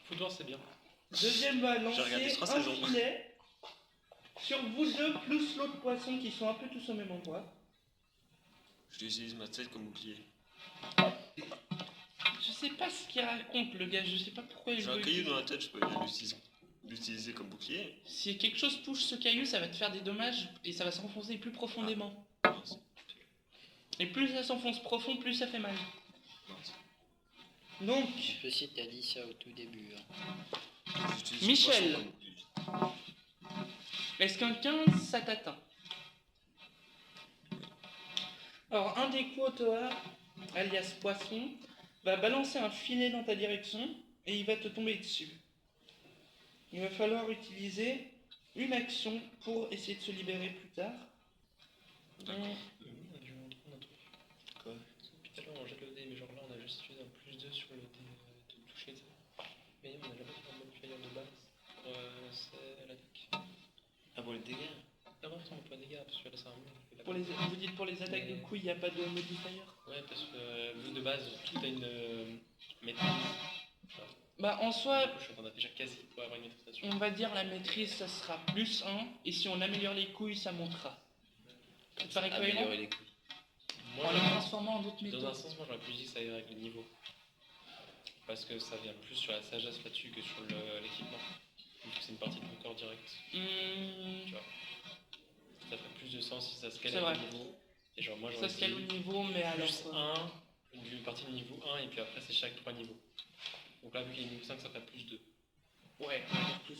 Foutoir, c'est bien. Deuxième va lancer regardé 3 un saisons. filet sur vous deux, plus l'autre poisson qui sont un peu tous au même endroit. J'utilise ma tête comme bouclier. Je sais pas ce qu'il raconte le gars, je sais pas pourquoi il J'ai veut un caillou l'utiliser. dans la tête, je peux bien l'utiliser comme bouclier. Si quelque chose touche ce caillou, ça va te faire des dommages et ça va s'enfoncer plus profondément. Mince. Et plus ça s'enfonce profond, plus ça fait mal. Mince. Donc, Je sais si t'as dit ça au tout début. Hein. J'utilise Michel. le poisson comme bouclier. est-ce qu'un 15 ça t'atteint? Alors, un des Kuotoa, alias poisson, va balancer un filet dans ta direction et il va te tomber dessus. Il va falloir utiliser une action pour essayer de se libérer plus tard. D'accord. Je vais vous prendre un truc. Quoi? Depuis tout à l'heure, on jette le dé, mais genre là, on a juste utilisé un plus 2 sur le dé de toucher, ça. Mais on a jamais fait un modifier de base. C'est l'attaque. Ah, pour les dégâts? Ah ouais, on peut pas dégâts, parce que là, c'est un mur. Vous dites pour les attaques de coups, il n'y a pas de modifier? Ouais, parce que vu de base, tout a une maîtrise. Bah en soi, Je suis en train d'afficher quasi pour avoir une maîtrise. on va dire la maîtrise ça sera plus 1 et si on améliore les couilles ça montera. Ça te paraît cohérent Améliorer les couilles. Moi, en les transformant en d'autres dans un méthodes. sens, moi j'aurais plus dit que ça irait avec le niveau. Parce que ça vient plus sur la sagesse là-dessus que sur l'équipement. Vu que c'est une partie de ton corps direct. Tu vois. Ça ferait plus de sens si ça se C'est calait vrai. au niveau. Et genre moi Ça j'aurais se cale au dit niveau mais alors... plus 1, une partie de niveau 1 et puis après c'est chaque 3 niveaux. Donc là vu qu'il y a niveau 5 ça ferait plus 2. Ouais, on va dire plus.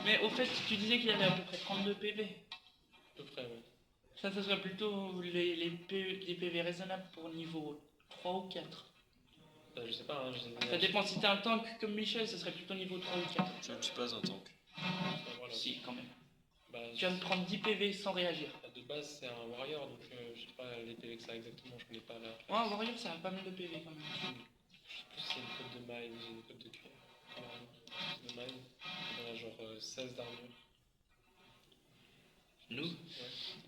Mais au fait, tu disais qu'il y avait à peu près 32 PV. À peu près ouais. Ça serait plutôt les PV raisonnables pour niveau 3 ou 4. Bah, je sais pas, hein, Ça dépend, si t'es un tank comme Michel, ça serait plutôt niveau 3 ou 4. Je ne suis pas un tank. Voilà. Si, quand même. Bah, Tu viens de prendre 10 PV sans réagir. de base c'est un warrior donc je sais pas les PV que ça a exactement, je connais pas la... Ouais, Warrior, ça a pas mal de PV quand même. Je sais plus si c'est une code de maille ou c'est une code de cuir. De maille, on a genre 16 d'armure. Nous Ouais.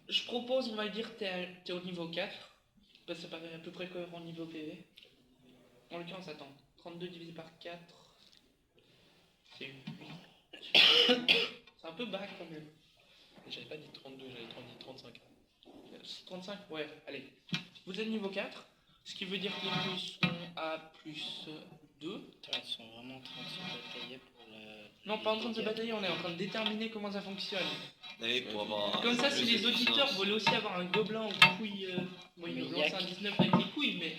Je propose, on va dire, t'es au niveau 4. Parce que ça paraît à peu près cohérent niveau PV. En l'occurrence, attends. 32 divisé par 4. C'est 8. C'est un peu bas quand même. Et j'avais pas dit 32, j'avais dit 35. 35, ouais, allez. Vous êtes niveau 4, ce qui veut dire que les couilles sont à plus 2. Putain, ils sont vraiment en train de se batailler pour la... Non, pas en train de se batailler, on est en train de déterminer comment ça fonctionne. Allez, pour avoir. Comme ça, si plus de les auditeurs puissance. veulent aussi avoir un gobelin aux couilles... Bon, ils Mais nous y a lancent un qui- 19 avec les couilles, mais...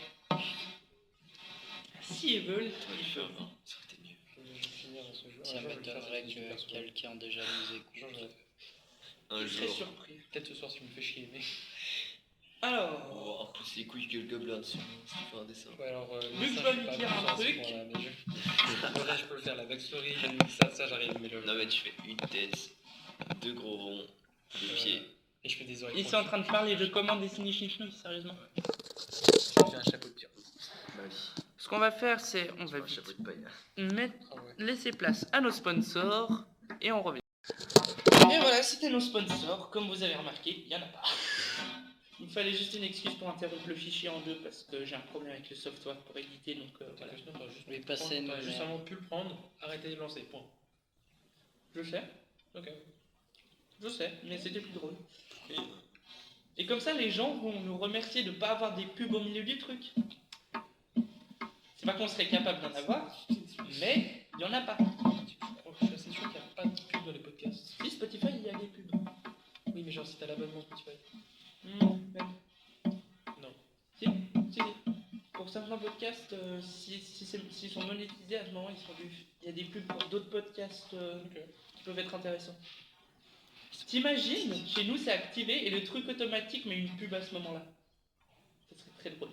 Si ils veulent, Il fait un 20, ça aurait été mieux. Je vais finir dans ce jeu. Ça m'étonnerait que quelqu'un déjà nous écoute. Un je serais jour. surpris. Peut-être ce soir si tu me fais chier, mais... Alors, On va avoir plus les couilles que le gobelin dessus. Si tu fais un dessin. Ouais, alors, Vu que je dois lui dire un truc- Là, je peux le faire, la backstory, ça j'arrive, mais le... Non, mais tu fais une tête, deux gros ronds, deux pieds. Et je fais des oreilles. ils sont en train de parler de comment dessiner Schniffnouille, sérieusement. Je fais un chapeau de pierre. Bah oui. Ce qu'on va faire, c'est... On va Un chapeau de paille. mettre... Ah ouais. laisser place à nos sponsors et on revient. Et voilà, c'était nos sponsors. Comme vous avez remarqué, il n'y en a pas. Il fallait juste une excuse pour interrompre le fichier en deux parce que j'ai un problème avec le software pour éditer, donc voilà. Sinon, t'aurais juste, Oui, passer une t'aurais juste merde. vraiment pu le prendre, arrêter de lancer, point. Je sais, Ok. mais c'était plus drôle. Oui, Et comme ça, les gens vont nous remercier de ne pas avoir des pubs au milieu du truc. C'est pas qu'on serait capable d'en avoir, mais il n'y en a pas. Je suis assez sûr qu'il n'y a pas de pub dans les podcasts. Si Spotify, il y a des pubs. Oui, mais genre si t'as l'abonnement Spotify. Non, même. Non. Si. Pour certains podcasts, s'ils sont monétisés, à ce moment, ils sont vus. Il y a des pubs pour d'autres podcasts Ok. qui peuvent être intéressants. T'imagines, chez nous c'est activé et le truc automatique met une pub à ce moment-là. Ça serait très drôle.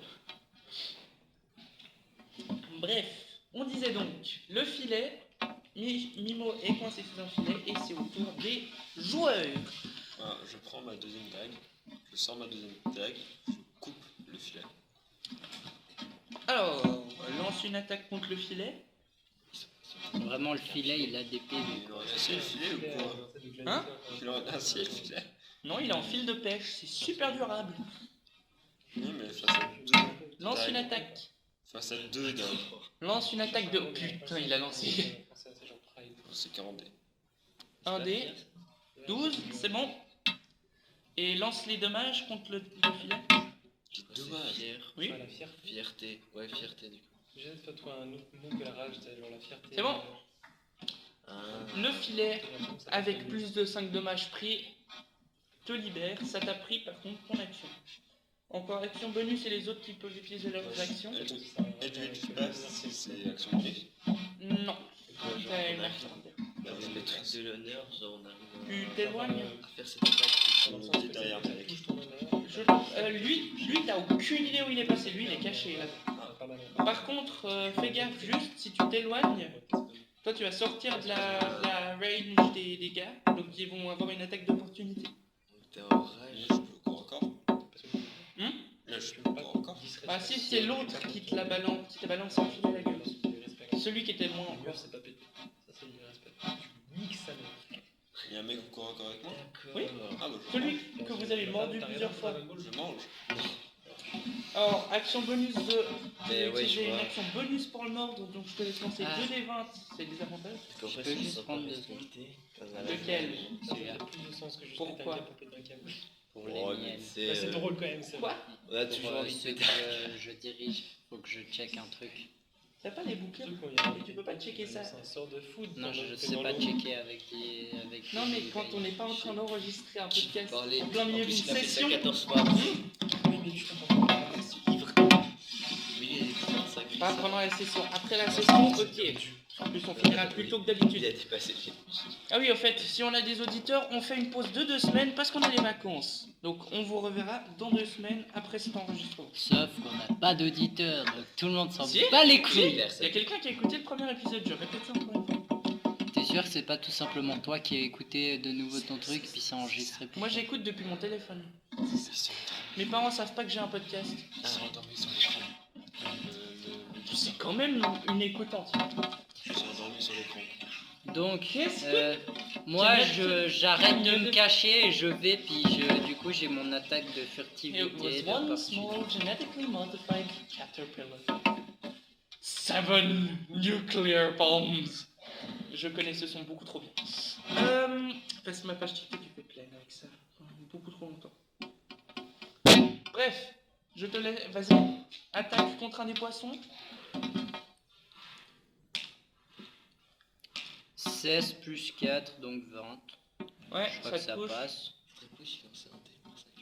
Bref, on disait donc, le filet, Mimo est coincé sous un filet et c'est au tour des joueurs. Ah, je prends ma deuxième dague, je sors ma deuxième dague, je coupe le filet. Alors, lance une attaque contre le filet. Vraiment, le filet, il a des PV. Il en a assez le filet ou quoi Hein? Il en a assez le filet. Non, il est en fil de pêche, c'est super durable. Oui, mais face à deux. Lance une dagues. attaque. Face à deux dagues. Lance une attaque de... Oh, putain, il a lancé. C'est 40 dés. 1 dé, 12, c'est bon. Et lance les dommages contre le filet. C'est dommage. Oui. La fierté. Fierté. Ouais, fierté du coup. J'ai fais-toi un autre mot que la rage, c'est genre la fierté. C'est bon. Ah. Le filet, avec plus de 5 dommages pris, te libère. Ça t'a pris par contre ton action. Encore action bonus et les autres qui peuvent utiliser leurs actions. Et tu passes, c'est action bonus. Non. T'as une action. Le truc de l'honneur, genre on arrive Tu t'éloignes. à faire cette attaque qui sont dit derrière avec. Lui, t'as aucune idée où il est passé. Lui, il est caché là. Par contre, fais gaffe juste, si tu t'éloignes, toi tu vas sortir de la range des gars, donc ils vont avoir une attaque d'opportunité. T'es en rage, je peux courir encore. Là, je peux courir encore. Bah si c'est l'autre qui te la balance, qui t'a balancé un filet à la gueule. Celui qui était loin encore. C'est pas pété. Ça, c'est du respect. Tu niques sa mère. Il y a un mec qui court encore avec moi. Oui. Ah bah je Celui que vous avez mordu plusieurs fois. Je mange. Alors, action bonus de. Mais ouais, je J'ai une vois. action bonus pour le mordre, donc je te laisse lancer Ah. 2d20, c'est des avantages. Parce qu'en Je fait, peux si juste ça prendre prend deux responsabilité, Lequel Ça fait plus de sens que juste Pourquoi péter un câble pour péter un câble. pour Oh, les mais miennes. tu sais, Bah, c'est ton rôle quand même, ça. Quoi on a Pour toujours envie de ceux péter. que je dirige, faut que je check un truc. T'as pas les bouquins Surtout quand il y a- Et tu peux pas checker ça. C'est un sort de foot. Non, pendant je que t'es sais dans pas l'eau. checker avec des. Avec Non, des mais quand bouteilles. on n'est pas en train d'enregistrer un podcast Parler. en plein milieu En plus, d'une il a fait ça session. 14 fois. Oui, mais je comprends pas. Mais il est putain, ça glisse. Pas pendant la session. Après la session, ok. En plus, on finira plus tôt que Il a d'habitude. été passé. Ah oui, au fait, si on a des auditeurs, on fait une pause de 2 semaines parce qu'on a les vacances. Donc on vous reverra dans 2 semaines après cet enregistrement. Sauf qu'on n'a pas d'auditeurs, donc tout le monde s'en Si. bat les Si, couilles. il y a quelqu'un qui a écouté le premier épisode, je répète ça encore une fois. T'es sûr que c'est pas tout simplement toi qui as écouté de nouveau ton truc puis c'est enregistré plus Moi tard j'écoute depuis mon téléphone. Mes parents savent pas que j'ai un podcast. Ils sont endormis sur l'écran. C'est quand même une écoutante. Ils sont endormis sur l'écran. Donc, Qu'est-ce moi Tu j'arrête de me cacher et je vais, puis du coup j'ai mon attaque de It furtivité. was de one partout. small genetically modified caterpillar. 7 nuclear bombs. Je connais ce son beaucoup trop bien. Passe ma page TikTok, tu fais pleine avec ça. Beaucoup trop longtemps. Bref, je te laisse. Vas-y, attaque contre un des poissons. 16 plus 4, donc 20. Ouais, Je crois ça que te ça touche. passe. Pourquoi j'ai lancé un dé pour ça que.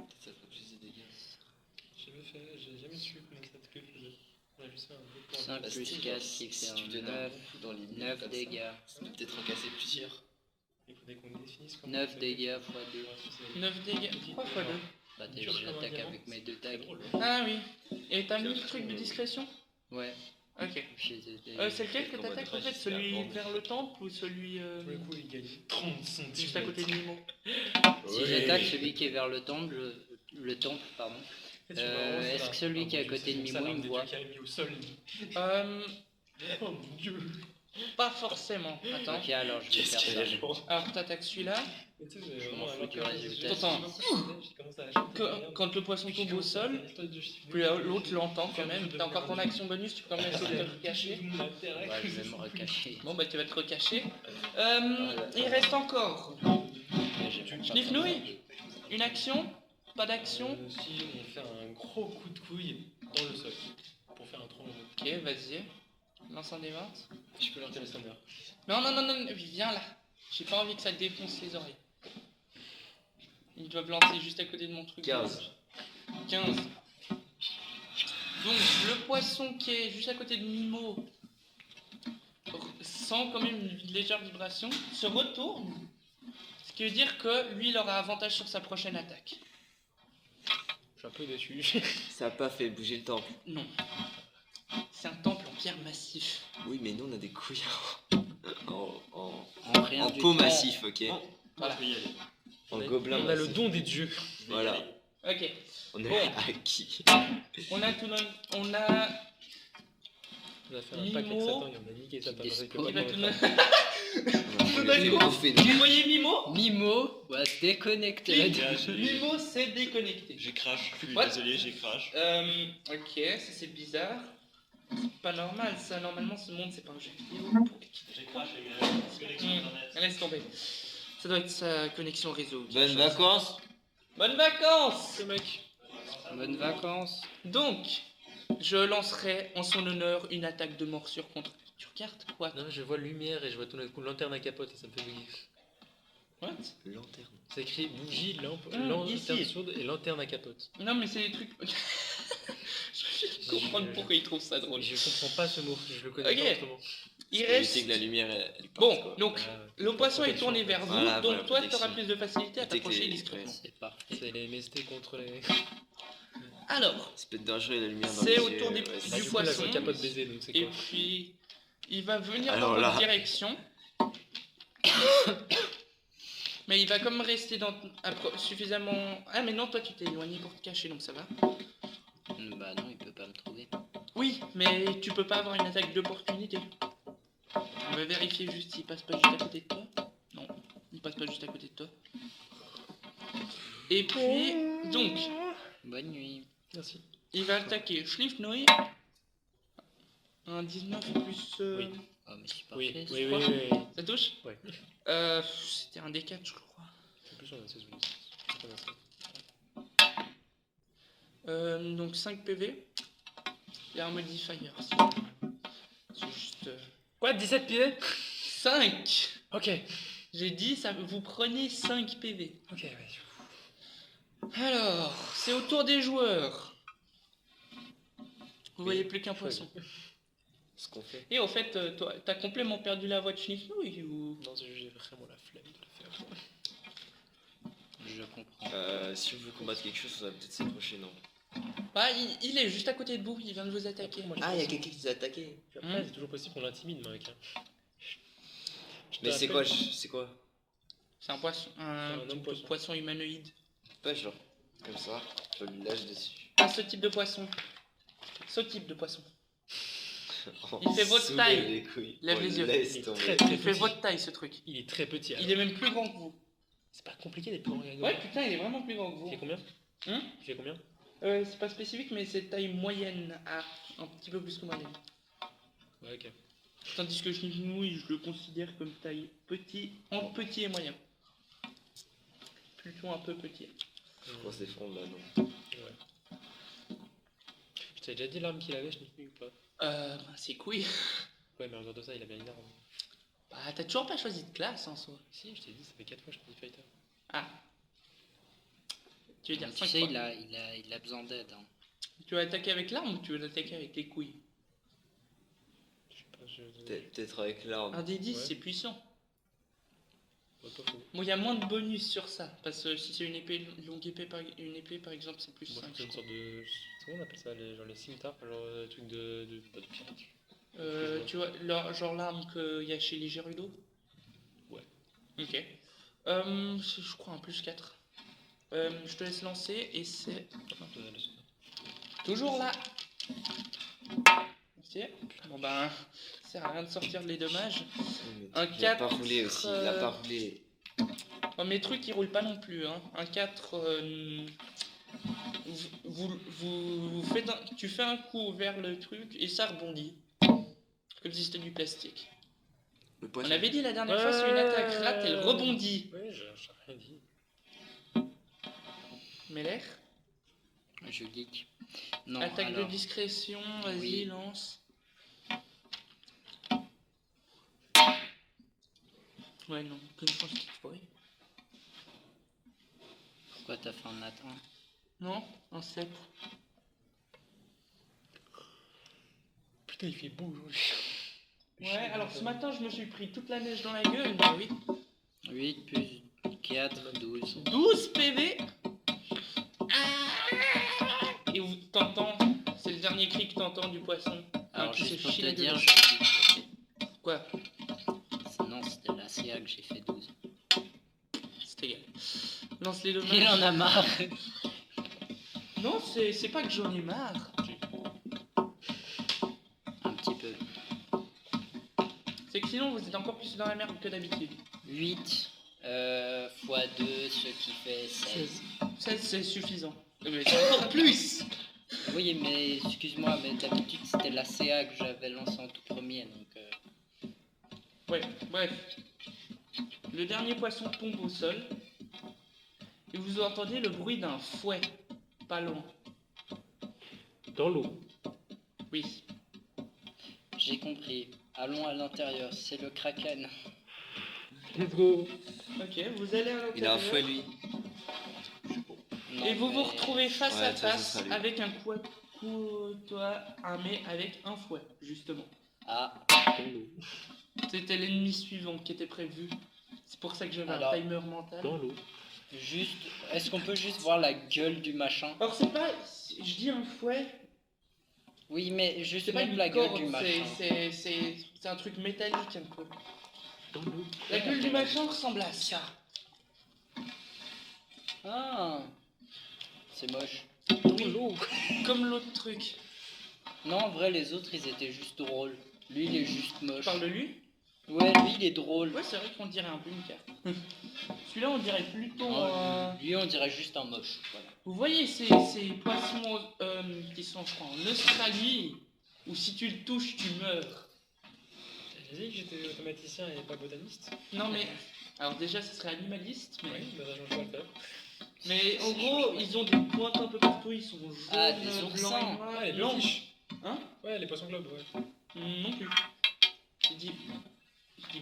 Peut-être ça fait plus de dégâts. J'ai jamais su comment ça te faisait. On a vu ça un peu pour 5 Bah, plus Steve, 4 si qui fait tu un donnes un 9. bon coup dans les murs 9 comme dégâts. ça peut peut-être en casser plusieurs. Il faudrait qu'on définisse comment 9 ça fait. dégâts x 2. 9 dégâts. Pourquoi x 2? Bah déjà j'attaque avec mes deux C'est tags. drôle. Ah oui. Et t'as mis le truc de discrétion? Ouais. Ok. j'ai des- C'est lequel que t'attaques en fait? Celui vers le temple ou celui Pour le coup, il gagne 30 centimes. juste à côté de Nemo? Si j'attaque celui qui est vers le temple, pardon. Est-ce que celui qui est à côté de Mimo, il me voit? Qui a mis au sol. Oh Oh mon dieu. Pas forcément. Attends. Ok, alors je vais Qu'est-ce faire qu'il y ça. a Alors t'attaques celui-là. Je m'en fous du résultat. Attends. Quand le poisson tombe au sol, puis l'autre l'entend quand même. T'as encore ton action bonus, tu peux quand même essayer de te recacher. Ouais, je vais me recacher. Bon bah tu vas te recacher. Il reste encore. Schnifnouille. Une action? Pas d'action? Si on fait un gros coup de couille dans le sol pour faire un tremblement. Ok, vas-y. Lance un des 20. Je peux leur tirer le thunder. Non, viens là. J'ai pas envie que ça te défonce les oreilles. Ils doivent lancer juste à côté de mon truc. 15. 15. Donc le poisson qui est juste à côté de Mimo sent quand même une légère vibration, se retourne, ce qui veut dire que lui il aura avantage sur sa prochaine attaque. Je suis un peu déçu. Ça a pas fait bouger le temple. Non. C'est un temple en pierre massif. Oui, mais nous on a des couilles En rien en du peau tout. massif, ok. Voilà. En gobelin On a le massif. don des dieux. Voilà. Ok. On est Bon. acquis. On a tout le... On a... On a fait un pacte avec Mimo. Satan et on a niqué sa Des pâte. Il va tout le... On a d'accord. refait Vous voyez Mimo? Mimo was déconnecté. Mimo s'est déconnecté. J'ai crash. Je suis What? désolé, j'ai crash. Ok, ça c'est bizarre. C'est pas normal ça, normalement ce monde c'est pas un jeu vidéo. J'ai crash avec connexion internet. Laisse tomber. Ça doit être sa connexion réseau. Bonnes vacances. Bonnes vacances Ce mec. Bonnes vacances. Donc, je lancerai en son honneur une attaque de morsure contre... Tu regardes quoi? Non, je vois lumière et je vois tout d'un coup lanterne à capote et ça me fait bugger. What? Lanterne. C'est écrit bougie, lampe, ici. lanterne sourde et lanterne à capote. Non mais c'est des trucs... je vais comprendre pourquoi il trouve ça drôle. Je comprends pas ce mot, je le connais Ok. pas autrement. Il Pour éviter reste... que la lumière elle parte, Bon, quoi. donc le poisson est tourné vers vous, Voilà, donc voilà, toi tu protection. auras plus de facilité à Éviter que t'approcher les- discrètement. C'est parfait. C'est les MST contre les. Alors, Ça peut être dangereux la lumière dans c'est les autour yeux, des- ouais, du Bah, du coup, là, je vois poisson. capote baiser, donc c'est et quoi? puis il va venir Alors dans votre là. direction. Mais il va comme rester dans suffisamment... Ah mais non, toi tu t'es éloigné pour te cacher, donc ça va. Bah non, il peut pas me trouver. Oui, mais tu peux pas avoir une attaque d'opportunité. On va vérifier juste s'il passe pas juste à côté de toi. Non, il passe pas juste à côté de toi. Et puis, donc, Bonne nuit. Merci. Il va attaquer Schlifnouille. Un 19 plus. Oui. Oh, mais c'est Oui, parfait. oui, crois. oui, oui. Ça touche Ouais. C'était un D4, je crois. En plus, on a 16 ou 17. On a 16. Donc 5 PV. Il y a un modifier. C'est juste. Quoi, 17 pieds 5. Ok. J'ai dit, ça, vous prenez 5 PV. Ok, ouais. Alors, c'est au tour des joueurs. Vous voyez plus qu'un poisson. Ce qu'on fait. Et au fait, toi, t'as complètement perdu la voix de Schnifnouille ou... Non, j'ai vraiment la flemme de le faire. Je comprends. Si on veut combattre quelque chose, ça va peut-être s'approcher, non? Bah, il est juste à côté de vous, il vient de vous attaquer. Moi, je Ah, il y a pense- quelqu'un qui nous a attaqué. Après, c'est toujours possible qu'on l'intimide, mec. Hein. Je te Mais c'est rappelle- quoi, c'est quoi? C'est un poisson, un homme type de poisson. poisson humanoïde. Pas genre, comme ça, je lui lâche dessus. Pas ce type de poisson. Ce type de poisson. Oh, Il fait votre saoulé taille. les couilles. Lève Oh, les yeux. laisse Il est tomber. très Il très fait petit. votre taille ce truc. Il est très petit. Il est même plus grand que vous. C'est pas compliqué d'être plus grand. Ouais, putain, il est vraiment plus grand que Il vous. fait combien Hein Il fait combien C'est pas spécifique, mais c'est taille moyenne à un petit peu plus que moyenne. Ouais, ok. Tandis que Schnifnouille, je le considère comme taille petit, entre petit et moyen. Plutôt un peu petit. Je crois que c'est fond là, non? Ouais. Je t'avais déjà dit l'arme qu'il avait, je n'ai plus ou pas. C'est couilles. Ouais, mais en dehors de ça, il a bien une arme. Bah, t'as toujours pas choisi de classe en soi. Si, je t'ai dit, ça fait 4 fois que je te dis fighter. Ah. Tu veux dire Tu 5 sais, fois. il a besoin d'aide. Hein. Tu veux attaquer avec l'arme ou tu veux l'attaquer avec les couilles? Je sais pas, je. Peut-être avec l'arme. Un D10, Ouais. c'est puissant. Ouais, pas faux. Bon, il y a moins de bonus sur ça. Parce que si c'est une épée, longue épée par, une épée par exemple, c'est plus Moi, 5. je fais une sorte de. Comment on appelle ça genre les cimetières, genre truc de pirate. Tu vois, genre l'arme qu'il y a chez les Gerudo? Ouais. Ok. Je crois un plus 4. Je te laisse lancer et c'est toujours là. Ok. Bon ben, ça sert à rien de sortir les dommages. Un Il a pas 4, roulé aussi, il a pas roulé. Oh, mes trucs ils roulent pas non plus. Hein. Un 4, tu fais un coup vers le truc et ça rebondit. Comme si c'était du plastique. Le On poisson. avait dit la dernière fois, c'est une attaque rate, elle rebondit. Ouais, j'ai rien dit. Meller, Je geek. Non, attaque alors, de discrétion, vas-y, Oui. lance. Ouais, non, que je pense que tu pourrais. pourquoi t'as fait un nat 1? Non, un 7. Putain, il fait beau aujourd'hui. Ouais, alors ce matin, je me suis pris toute la neige dans la gueule, bah oui. 8 plus 4, 12. 12 PV. Et vous t'entends, c'est le dernier cri que t'entends du poisson. Alors, qui se juste pour chie te la dire, gueule. Quoi? non, c'était la CA que j'ai fait 12. C'est égal. Lance les dommages. Il en a marre. Non, c'est pas que j'en ai marre. Un petit peu. C'est que sinon, vous êtes encore plus dans la merde que d'habitude. 8 x 2, ce qui fait 16. 16, c'est suffisant. Mais c'est encore plus. Oui, mais excuse-moi, mais d'habitude c'était la CA que j'avais lancée en tout premier, donc Ouais, bref. Le dernier poisson tombe au sol. Et vous entendez le bruit d'un fouet. Pas loin. Dans l'eau. Oui. j'ai compris. Allons à l'intérieur, c'est le Kraken. Let's go. Ok, vous allez à l'intérieur. Il a un fouet lui. Non, Et vous vous mais- retrouvez face Ouais, à ça, face ça sera lui. avec un couteau armé avec un fouet, justement. Ah, Dans l'eau. C'était l'ennemi suivant qui était prévu. C'est pour ça que j'avais Alors, un timer mental. Dans l'eau. juste, est-ce qu'on peut juste voir la gueule du machin? Alors c'est pas... Je dis un fouet, Oui, mais juste c'est pas montre une la gueule corde, du machin. c'est un truc métallique un peu. Dans l'eau. La gueule du machin ressemble à ça. Ah, c'est moche. Oui, comme l'autre truc. Non, en vrai, les autres, ils étaient juste drôles. Lui, il est juste Tu moche. parles de lui? Ouais, lui il est drôle. Ouais, c'est vrai qu'on dirait un peu une carte. Celui-là, on dirait plutôt. Lui on dirait juste un moche. Voilà. Vous voyez ces poissons qui sont, je crois, en Australie, où si tu le touches, tu meurs. J'ai dit que j'étais automaticien et pas botaniste. Non, mais. Alors, déjà, ce serait animaliste, mais. Oui, bah ça change pas le fait. Mais en gros, ils ont des pointes un peu partout, ils sont jaunes, Ah, des blancs oursins. et noirs. Ah, les blanches. Hein? Ouais, les poissons globes, ouais. Non plus. Je dis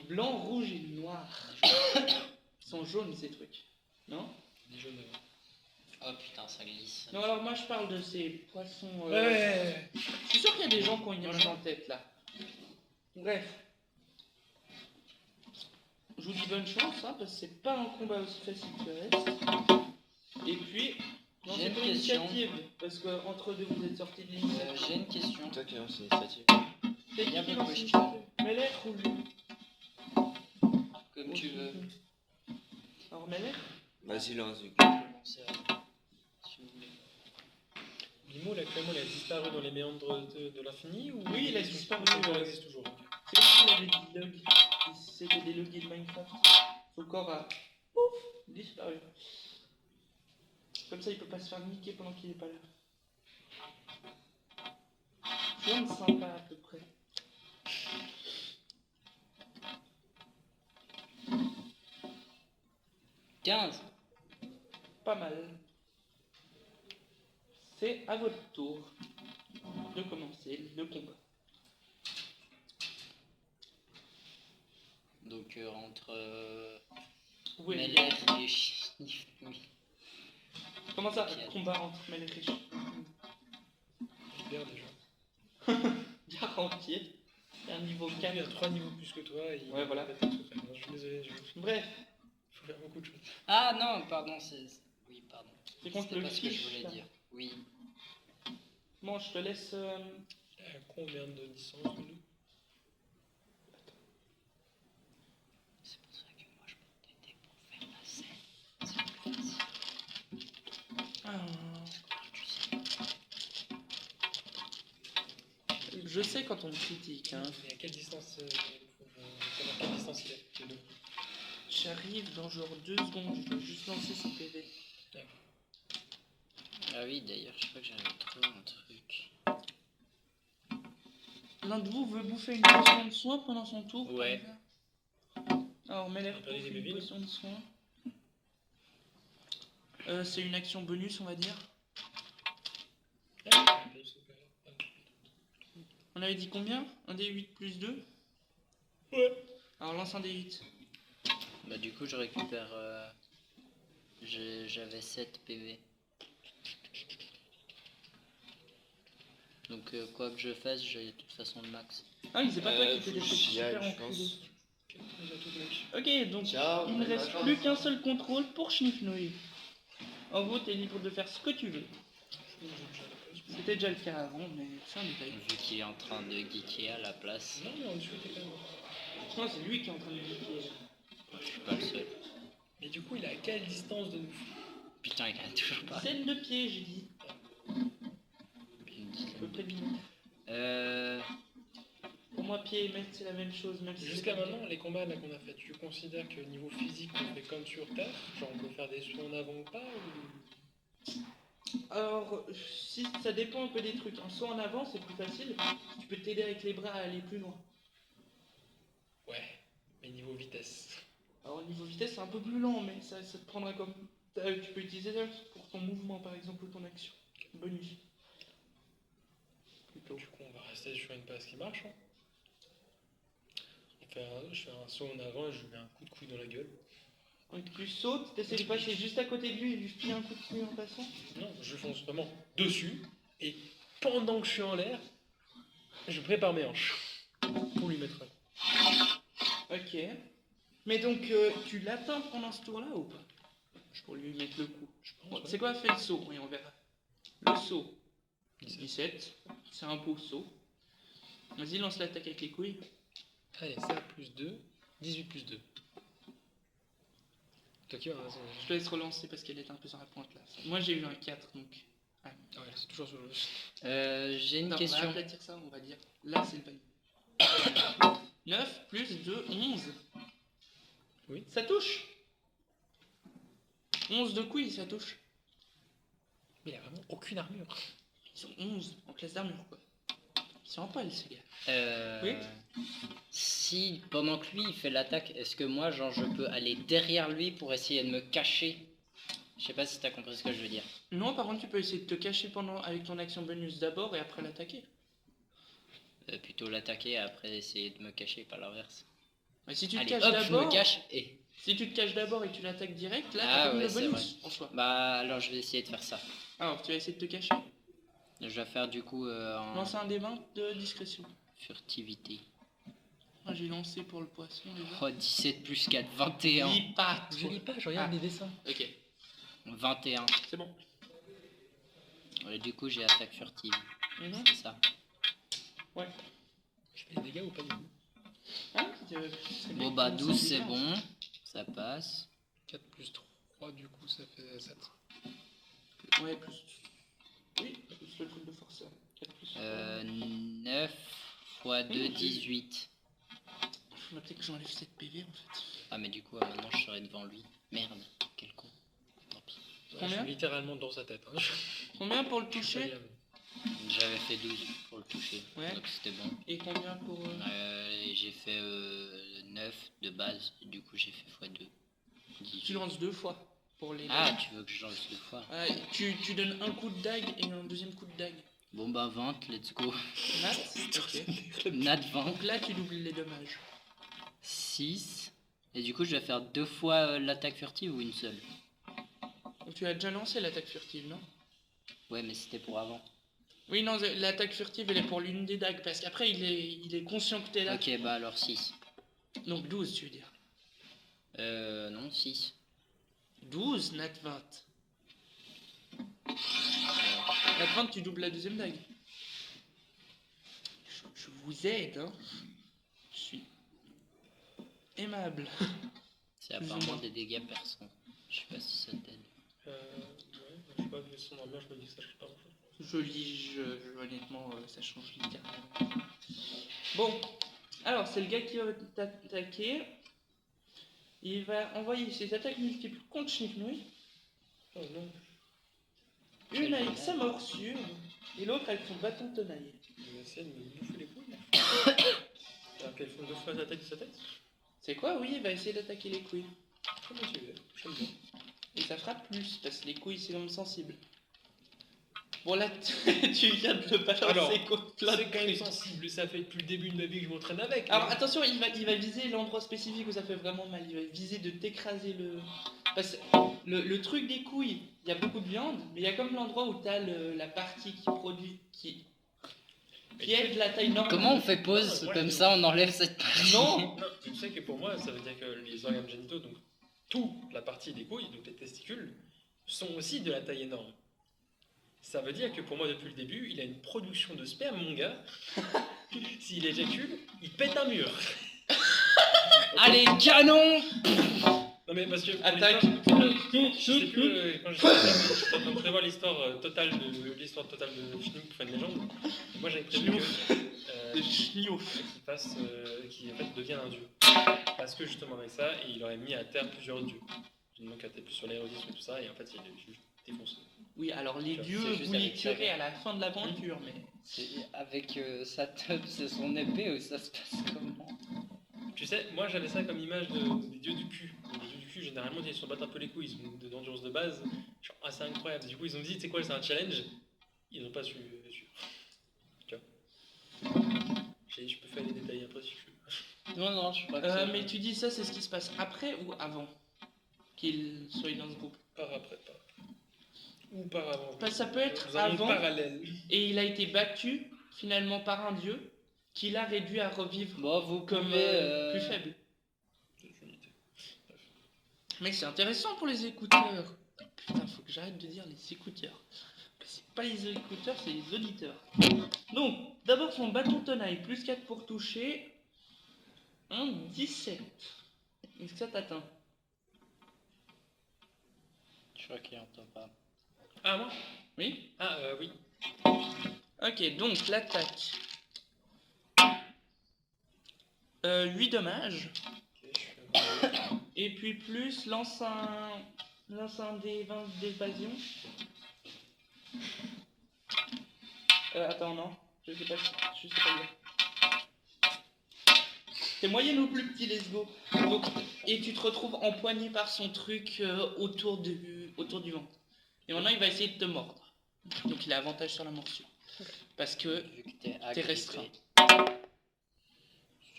blanc, rouge et noir. Ils sont jaunes ces trucs. Non? Les jaunes d'avant. Oh putain, ça glisse. Non, alors moi je parle de ces poissons. Ouais. Je suis sûr qu'il y a des gens qui ont une image en tête là. Bref. Je vous dis bonne chance, hein, parce que c'est pas un combat aussi facile que le reste. Et puis, non, J'ai c'est une pas question. initiative, parce que entre deux vous êtes sortis de l'initiative. J'ai une question. Toi qui lance l'initiative. C'est il y a qui pas de lance question. l'initiative? Meller ou lui? Comme tu veux. Alors Meller? Vas-y, lance du coup. Commencez à- Si vous voulez. Limo, là, actuellement, il a disparu dans les méandres de l'infini ou Oui, il a disparu, Son corps ouais. existe toujours. C'est comme s'il avait des logs. C'était des logs de Minecraft. Son corps a pouf, disparu. Comme ça, il peut pas se faire niquer pendant qu'il est pas là. Rien de sympa à peu près. « 15. Pas mal. C'est à votre tour de commencer le combat. Donc entre Vous pouvez Meller et Schnif. Oui. Comment ça, Ok. combat entre Mel et Rich? Il perd déjà. Garanti. C'est un niveau Il 4. a 3 niveaux plus que toi et il Ouais, voilà. va peut-être se faire. Non, je suis désolé, Bref, il faut faire beaucoup de choses. Ah non, pardon, c'est. Oui, pardon. c'est contre C'était le pas ce que je fiche. voulais là. dire. Oui. Bon, je te laisse. Il a combien de distance de nous? C'est pour ça que moi je prends des dés pour faire la scène. C'est plus facile. Tu sais. Je sais quand on me critique. Hein. Mais à quelle distance faut savoir quelle distance il est de nous? J'arrive dans genre 2 secondes. Je dois juste lancer son PV. Ah oui, d'ailleurs, je crois que j'avais trouvé un truc. L'un de vous veut bouffer une potion de soin pendant son tour? Ouais. Alors, Meller On a perdu bouffe des une bébés, potion de soin. C'est une action bonus, on va dire. On avait dit combien? Un des 8 plus 2? Ouais. Alors lance un des 8. Bah, du coup, je récupère. J'avais 7 PV. Donc, quoi que je fasse, j'ai de toute façon le max. Ah oui, c'est pas toi qui fais des trucs Chial, super je enculés. pense. Ok, donc Ciao. il ne reste plus qu'un seul contrôle pour Schniffnouille. En gros, t'es libre de faire ce que tu veux. C'était déjà le cas avant, mais c'est un détail. Vu qu'il est en train de geeker à la place, Non, mais on discutait quand même. Non, c'est lui qui est en train de geeker. je suis pas le seul. Mais du coup, il est à quelle distance de nous? Putain, il a toujours pas. Scène de pied, j'ai dit. Une À dizaine peu de- près 10 minutes. Pour moi, pied et mètre, c'est la même chose. Même si Jusqu'à c'est- maintenant, les combats là qu'on a fait, tu considères que niveau physique, on fait comme sur Terre? Genre, on peut faire des sauts en avant ou pas ou... Alors, si ça dépend un peu des trucs. Un saut en avant, c'est plus facile. Tu peux t'aider avec les bras à aller plus loin. Ouais, mais niveau vitesse. Alors, au niveau vitesse, c'est un peu plus lent, mais ça te prendra comme. Tu peux utiliser ça pour ton mouvement, par exemple, ou ton action. Bonus. Plutôt. Du coup, on va rester sur une base qui marche. Hein. Je fais un saut en avant et je lui mets un coup de couille dans la gueule. Donc, tu sautes, t'essaies de passer juste à côté de lui et lui filer un coup de couille en passant. Non, je fonce vraiment dessus et pendant que je suis en l'air, je prépare mes hanches pour lui mettre un coup. Ok. Mais donc, tu l'atteins pendant ce tour-là ou pas? Pour lui mettre le coup. Je pense, Bon, ouais. c'est quoi? Fais le saut, et on verra. Le saut. 17. C'est un beau saut. Vas-y, lance l'attaque avec les couilles. Allez, ça plus 2, 18 plus 2. Toi qui vas, raison. Je te laisse relancer parce qu'elle est un peu sur la pointe là. Moi j'ai eu un 4 donc. Ah ouais, c'est toujours sur le... J'ai une Non, on va question. aplatir ça, on va dire. Là c'est le panier. 9 plus 2, 11. Oui. Ça touche. 11 de couilles, ça touche. Mais il a vraiment aucune armure. Ils sont 11 en classe d'armure, quoi. Ils sont en poil, ces gars. Oui. Si pendant que lui il fait l'attaque, est-ce que moi genre je peux aller derrière lui pour essayer de me cacher? Je sais pas si t'as compris ce que je veux dire. Non, par contre, tu peux essayer de te cacher avec ton action bonus d'abord et après l'attaquer. Plutôt l'attaquer et après essayer de me cacher, pas l'inverse. Mais si tu te Allez caches hop, je d'abord, me cache et... si tu te caches d'abord et que tu l'attaques direct, là, Ah t'as comme ouais, le c'est bonus en soi. Bah alors je vais essayer de faire ça. Alors, tu vas essayer de te cacher. Je vais faire du coup en Lance un des 20 de discrétion. furtivité. Moi, j'ai lancé pour le poisson déjà. Oh 17 plus 4, 21. Lis pas, Je lis pas, je regarde Ah. les dessins. Ok, 21. c'est bon. Et du coup j'ai attaque furtive, Mhm. c'est ça. Ouais. Je fais des dégâts ou pas du coup? Hein, Bon bah 12 c'est bon, ça passe. 4 plus 3, du coup ça fait 7. Ouais, plus. Oui, plus le truc de forceur. 4 plus. 9 x 2, 18. Faut noter que j'enlève 7 PV en fait. Ah mais du coup maintenant je serai devant lui. Merde, quel con. Tant pis. Je Combien suis littéralement dans sa tête. Hein. Combien pour le Je suis pas toucher? bien. J'avais fait 12 pour le toucher, Ouais. donc c'était bon. Et combien pour. J'ai fait 9 de base, du coup j'ai fait x2. Tu lances 2 fois pour les. Ah, tu veux que je lance 2 fois? Tu donnes un coup de dague et un deuxième coup de dague. Bon bah 20, let's go. Nat. Ok. Nat 20, Donc là, tu doubles les dommages. 6. Et du coup je vais faire 2 fois l'attaque furtive ou une seule? Donc tu as déjà lancé l'attaque furtive, non? Ouais mais c'était pour avant. Oui, non, l'attaque furtive, elle est pour l'une des dagues. Parce qu'après, il est conscient que t'es là. Ok bah alors 6. Donc 12, tu veux dire. Non 6. 12, Nat 20. Nat 20, tu doubles la deuxième dague. Je vous aide, hein. Je suis aimable. C'est Plus ou apparemment moins. des dégâts perçants. Je sais pas si ça t'aide. Ouais, je sais pas, vu son armure, je me dis que ça change pas grand chose. Honnêtement, ça change littéralement. Bon, alors c'est le gars qui va t'attaquer. Il va envoyer ses attaques multiples contre Schnicknouille. Oh non, Une avec sa morsure et l'autre avec son bâton tenaille. il va essayer de me bouffer les couilles. Alors qu'elles font 2 fois l'attaque de sa tête. C'est quoi? Oui, il va essayer d'attaquer les couilles. Comment tu veux? J'aime bien. Et ça fera plus, parce que les couilles c'est comme sensible. Bon là, tu viens de le balancer Alors, contre plein de C'est quand même trucs. sensible, ça fait depuis le début de ma vie que je m'entraîne avec. Alors mais- attention, il va viser l'endroit spécifique où ça fait vraiment mal. Il va viser de t'écraser le... Parce que le truc des couilles, il y a beaucoup de viande, mais il y a comme l'endroit où t'as la partie qui produit, qui est de la taille normale. Comment on fait pause Ouais, comme ouais. ça on enlève cette partie? Non. Non, tu sais que pour moi, ça veut dire que les organes génitaux, donc toute la partie des couilles, donc les testicules, sont aussi de la taille énorme. Ça veut dire que pour moi, depuis le début, il a une production de sperme, mon gars. S'il éjacule, il pète un mur. Allez, canon! Non mais parce que pour Attaque. l'histoire- je sais plus quand j'étais en train de prévoir l'histoire totale de Schnook pour faire une légende. Moi j'avais prévu que De chniouf. qu'il fasse, qu'il en fait devienne un dieu. Parce que justement avec ça, et il aurait mis à terre plusieurs dieux. Donc était plus sur l'érodisme et tout ça, et en fait il est juste défoncé. Oui, alors les C'est dieux, juste vous les avec ça, tuerez ouais. à la fin de l'aventure, mais... C'est avec sa teub, c'est son épée ou ça se passe comment? Tu sais, moi j'avais ça comme image des dieux du cul. Les dieux du cul, généralement, ils se battent un peu les couilles, ils ont de l'endurance de base, genre assez incroyable. Du coup, ils ont dit, tu sais quoi, c'est un challenge. Ils n'ont pas su. Tu vois. Je peux faire les détails après si tu veux. Non, je crois que c'est... mais tu dis ça, c'est ce qui se passe après ou avant qu'il soit dans ce groupe? Par après, par après. Ou par avant. Parce que ça peut être Nous avons avant, parallèle. et il a été battu finalement par un dieu qui l'a réduit à revivre Bon, vous comme pouvez... plus faible. Mec, c'est intéressant pour les écouteurs. Putain, faut que j'arrête de dire les écouteurs. C'est pas les écouteurs, c'est les auditeurs. Donc, d'abord son bâton tenaille, plus 4 pour toucher. Un 17. Est-ce que ça t'atteint? Je crois qu'il entend pas. Ah, moi Oui. Ah, oui. Ok, donc l'attaque. 8 dommages. Ok, je fais Et puis plus, lance un des 20 d'évasion. Attends, non. Je sais pas dire. T'es moyenne ou plus petit, let's go. Donc, et tu te retrouves empoigné par son truc autour du ventre. Et maintenant, il va essayer de te mordre. Donc, il a avantage sur la morsure. Parce que Vu que t'es t'es restreint.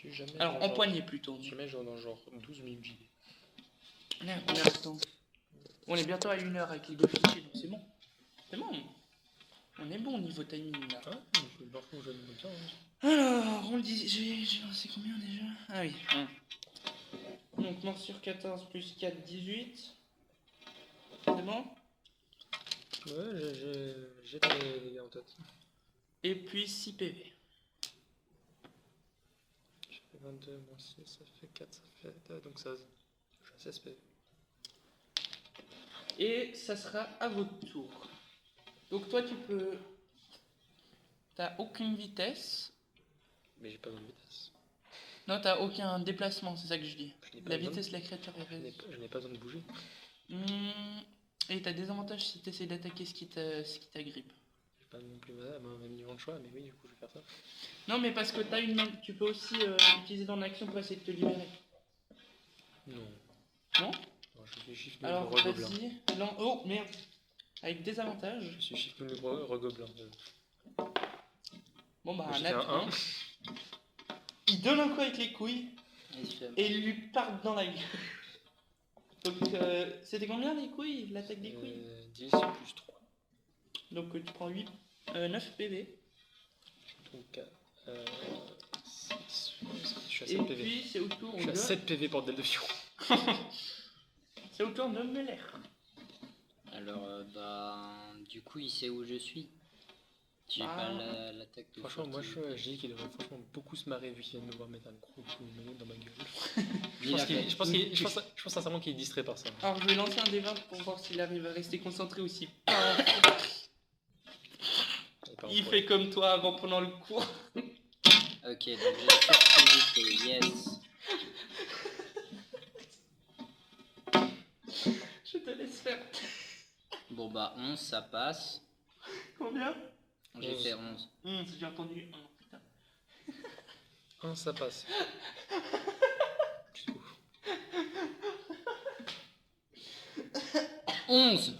Si jamais Alors, dans genre- empoigné plutôt. Si jamais genre dans genre 12 000 JD. On est à combien de temps? On est bientôt à 1 heure avec les deux fichiers, donc c'est bon. C'est bon. On est bon au niveau timing là. Ah, je vais voir comment je vais me dire. Alors, on le dit, j'ai lancé combien déjà? Ah oui. Donc, morsure 14 plus 4, 18. C'est bon? Ouais, j'ai les dégâts en tête. Et puis 6 PV. Je fais 22 moins 6, ça fait 4, ça fait donc 16. Je suis à 16 PV. Et ça sera à votre tour. Donc, toi, tu peux. T'as aucune vitesse. Mais j'ai pas bonne vitesse. Non, t'as aucun déplacement, c'est ça que je dis. Je n'ai pas La besoin vitesse de la créature est Je n'ai réduite. pas- je n'ai pas besoin de bouger. Et t'as des avantages si t'essaies d'attaquer ce qui t'agrippe. J'ai pas non plus mon même niveau de choix, mais oui, du coup, je vais faire ça. Non, mais parce que t'as tu peux aussi utiliser ton action pour essayer de te libérer. Non. Non? Non, je suis shift Alors, le gobelin. vas-y. Oh, merde. Avec des avantages. Je suis shift le gobelin. Bon, bah, J'ai un fait un nat 1. Il donne un coup avec les couilles Et je fais- et il lui part dans la gueule. Donc, c'était combien les couilles? L'attaque des couilles? 10 plus 3. Donc, tu prends 9 PV. Donc, 6. Je suis à Et 7 PV. puis, c'est au tour Je suis à de. 7 PV, bordel de fion. C'est au tour de Meller. Alors, du coup, il sait où je suis. J'ai Ah. pas l'attaque de Franchement, moi furtivité. je dis qu'il devrait franchement beaucoup se marrer vu qu'il vient de me voir mettre un gros coup de manette dans ma gueule. Il a fait- Je pense sincèrement qu'il est distrait par ça. Alors, je vais lancer un D20 pour voir s'il arrive à rester concentré aussi. Il fait comme toi avant pendant le cours. Ok, donc j'ai furtivité, yes. Je te laisse faire. Bon bah 11, ça passe. Combien? J'ai 11. fait 11. J'ai entendu 1. Putain. 1, ça passe. Du coup, 11.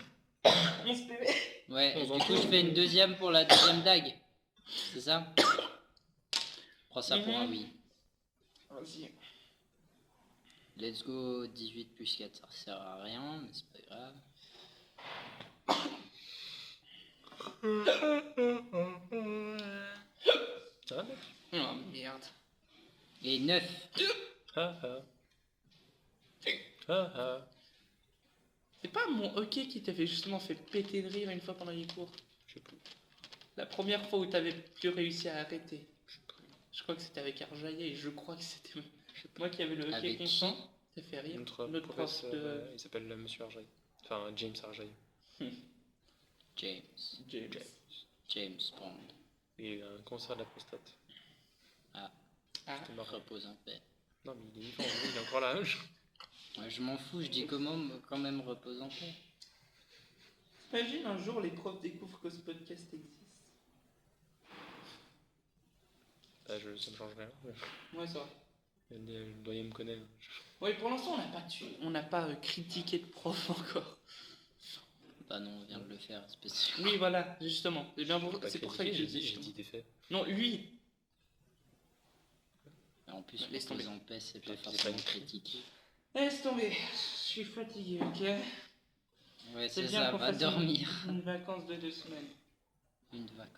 11 PV. Ouais, et 11 du coup je fais une deuxième pour la deuxième dague. C'est ça? Prends ça pour un oui. Vas-y. Let's go, 18 plus 4, ça sert à rien, mais c'est pas grave. ça va mec? Oh merde. Et 9. Ah ah. Ah ah. C'est pas mon hockey qui t'avait justement fait péter de rire une fois pendant les cours? Je sais plus. La première fois où t'avais plus réussi à arrêter. Je crois que c'était avec Arjaïa et je crois que c'était moi qui avais le hockey Avec constant. Ça fait rire. Notre Notre prof professeur, de il s'appelle Monsieur Arjaï. Enfin, James Arjaï. James. James. James Bond. Il a un cancer de la prostate. Ah. C'était marrant. Repose en paix. Non, mais il est vivant, il est encore là. Ouais, je m'en fous, je dis quand même repose en paix. Imagine un jour les profs découvrent que ce podcast existe. Bah, ça me change rien. Ouais, ça va. Le doyen me connaît. Ouais, pour l'instant, on n'a pas critiqué de prof encore. Bah non, on vient de le faire, spécial. Oui, voilà, justement. C'est bien pour, Pas c'est pour ça que je critiqué, dis. j'ai dit des faits. Non, lui. En plus, Laisse repose tomber. en paix, c'est J'ai pas pas forcément une critique. Laisse tomber. Je suis fatigué, ok. Ouais, C'est c'est bien ça, qu'on va fasse dormir. Une vacance de 2 semaines. Une vague.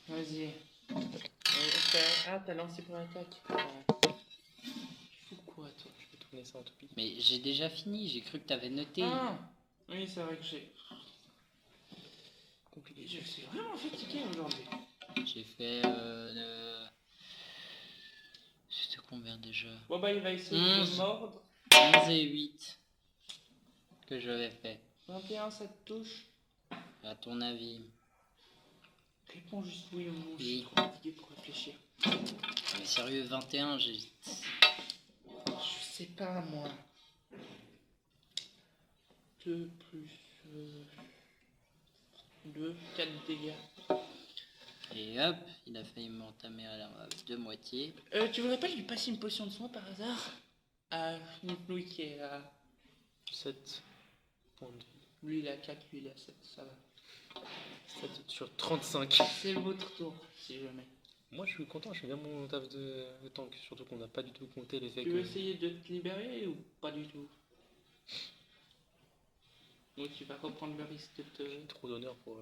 Vas-y. T'as lancé pour l'attaque. Tu fous quoi, toi? Je vais tourner ça en topic. Mais j'ai déjà fini, j'ai cru que t'avais noté. Ah, oui, c'est vrai que j'ai. Compliqué. Je suis vraiment fatigué aujourd'hui. J'ai fait. C'était combien déjà? Bon, bah, il va essayer de 11. me mordre. 11 et 8 que j'avais fait. 21, ça te touche. À ton avis? Réponds juste oui ou non, je Oui. suis trop fatigué pour réfléchir. Mais sérieux, 21, j'hésite. Je sais pas moi. 2 plus 2, 4 dégâts. Et hop, il a failli m'entamer à la de moitié. Tu voudrais pas lui passer une potion de soin par hasard? Ah, Louis qui est à... 7 points de Lui il est à 4, lui il est à 7, ça va. 7 sur 35. C'est votre tour, si jamais. Moi je suis content, je fais bien mon taf de tank. Surtout qu'on n'a pas du tout compté les faits Tu que. veux essayer de te libérer ou pas du tout? Ou tu vas reprendre le risque de te... Trop d'honneur pour.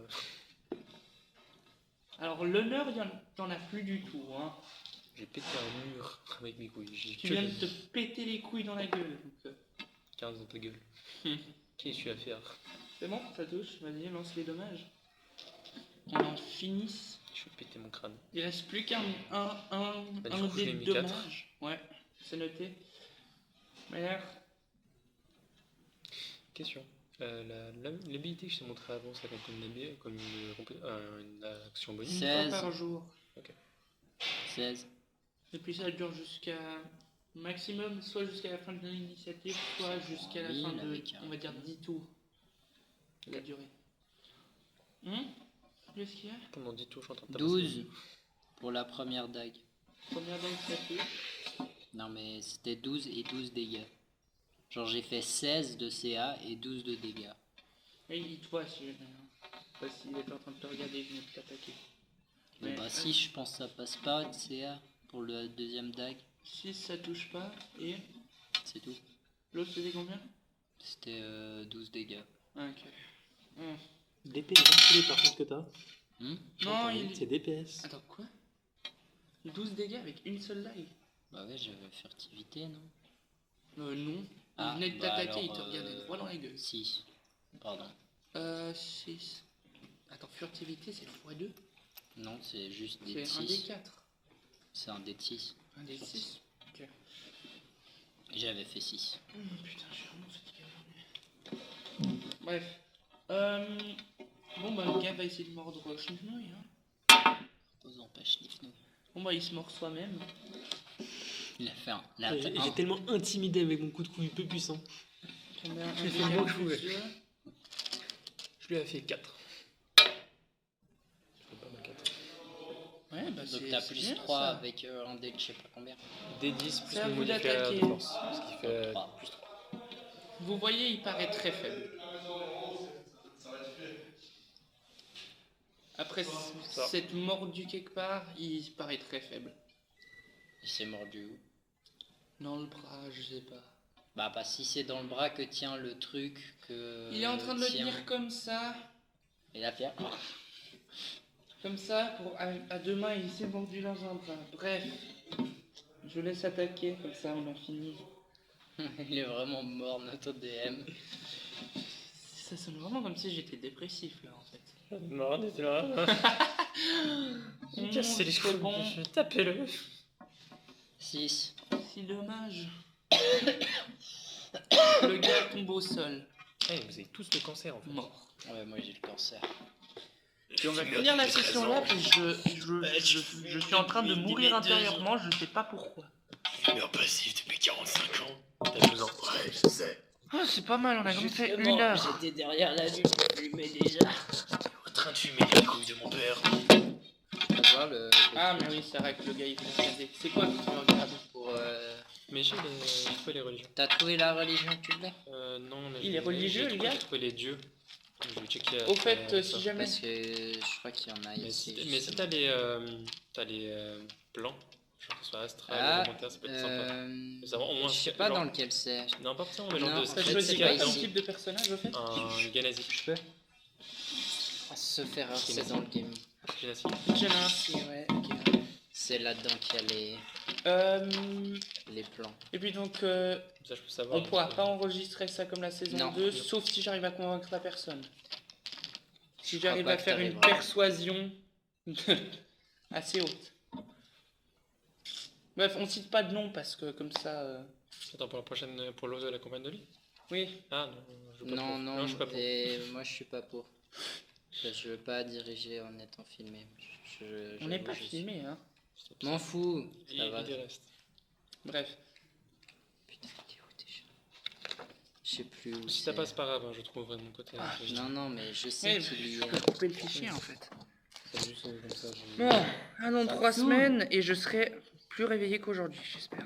Alors l'honneur, t'en as plus du tout, hein. J'ai pété un mur avec mes couilles. J'ai Tu que viens de des te péter les couilles dans la gueule. Donc, 15 dans ta gueule. Hmm. Qu'est-ce que tu vas faire? C'est bon, ça touche, vas-y, lance les dommages. On en finisse. Je vais péter mon crâne. Il reste plus qu'un Bah, du coup, je des l'ai mis 4. dommages. Ouais, c'est noté. Merde. Question. L'habilité que je t'ai montré avant, ça compte comme une action bonus. Une 16. fois par jour. 16. Et puis ça dure jusqu'à maximum, soit jusqu'à la fin de l'initiative, soit jusqu'à la Oui, fin il de, avait qu'un. on va dire, 10 tours. La durée. Qu'est-ce qu'il y a? Pendant 10 tours, je suis en train de 12 pour la première dague. Première dague, ça touche. Non mais c'était 12 et 12 dégâts. Genre j'ai fait 16 de CA et 12 de dégâts. Et il te voit, si parce qu'il est en train de te regarder, il venait de t'attaquer. Bon, bah si, je pense que ça passe pas de CA pour la deuxième dague. 6 ça touche pas, et C'est tout. l'autre c'était combien? C'était 12 dégâts. Ah, ok. DPS enculé par contre que t'as. Non, il... C'est DPS. Attends, quoi? 12 dégâts avec une seule dague? Bah ouais, j'avais furtivité, non? Non. Ah, Il venait de bah t'attaquer, il alors, te regardait droit dans la gueule. 6. Pardon. 6. Attends, furtivité c'est x2? Non, c'est juste des C'est un des 6. 4. C'est un dé de 6. Un des 6? Ok. J'avais fait 6. Putain, je suis vraiment fatigué aujourd'hui. Bref. Bon bah le gars va essayer de mordre Schnifnouille, hein. Aux empêche Nifnou. Bon bah il se mord soi-même. Il a fait un. J'ai tellement intimidé avec mon coup de couille peu puissant. Combien? Un J'ai fait dégât le bon que je plus pouvais. deux. Je lui ai fait 4. Je fais pas ma 4. Ouais bah Donc c'est t'as c'est plus bien, 3 ça. avec un dé de je sais pas combien. D10 C'est plus à mon vous modificateur d'attaquer. de force. Ce qui fait Trois. plus 3. Vous voyez, il paraît très faible. Après cette mordue quelque part, il paraît très faible. Il s'est mordu où? Dans le bras, je sais pas. Bah si c'est dans le bras que tient le truc que. Il est en train de le tient- tenir comme ça. Et la pierre. Comme ça, pour à deux mains, il s'est mordu dans un bras. Bref, je laisse attaquer, comme ça on en finit. Il est vraiment mort, notre DM. Ça sonne vraiment comme si j'étais dépressif là en fait. Non, on était là. Mmh, Cassez les c'est cheveux. bon. Je tapez-le. 6. Si dommage. Le gars tombe au sol, Hey, vous avez tous le cancer en fait. mort. Ouais, moi j'ai le cancer. Et on va finir la session là, puis je suis en train de mourir intérieurement, je sais pas pourquoi. Fumeur passif depuis 45 ans. T'as 12 ans. Ouais, je sais. Ah, c'est pas mal, on a quand même fait Justement, 1 heure. J'étais derrière la lune, je fumais déjà. En train de fumer les couilles de mon père. On va voir le. Ah, mais oui, c'est vrai que le gars il fait regarder. C'est quoi que tu regardes? Pour. Mais j'ai trouvé les religions. T'as trouvé la religion que tu voulais? Non, mais Il est religieux, le gars? J'ai trouvé les dieux. Je vais checker. Au fait, ça. si jamais. Parce que je crois qu'il y en a Mais ici. si t'as les plans, genre que ce soit astral, Ah, élémentaire, ça peut être sympa. Savoir au moins. je sais pas genre- dans lequel c'est. Non, pas forcément, mais genre Non, de ça T'as peut choisi c'est quoi pas comme ici. type de personnage au fait? un Ganazi. Je peux se faire c'est dans le game. Genasi. Genasi, ouais, ok. C'est là-dedans qu'il y a les plans. Et puis donc, Ça, je peux savoir. on pourra pas enregistrer ça comme la saison Non. 2, sauf si j'arrive à convaincre la personne. Si Je crois j'arrive pas à que faire une t'arriveras. persuasion assez haute. Bref, on cite pas de nom parce que comme ça... Attends, pour la prochaine, pour l'autre de la campagne de lui. Oui, Ah non, je suis pas Non, pour. non, je suis pas pour. et moi je suis pas pour. Je veux pas diriger en étant filmé. On n'est pas je- filmé, hein. M'en fous. Et Ça va. des restes. Bref. Putain, t'es où déjà? Je sais plus où Si c'est. ça passe pas grave, hein, je trouverai de mon côté. Non, non, mais je sais Ouais, qu'il y je a. peux couper le fichier en fait. C'est juste comme ça. Bon, allons 3 semaines et je serai plus réveillé qu'aujourd'hui, j'espère.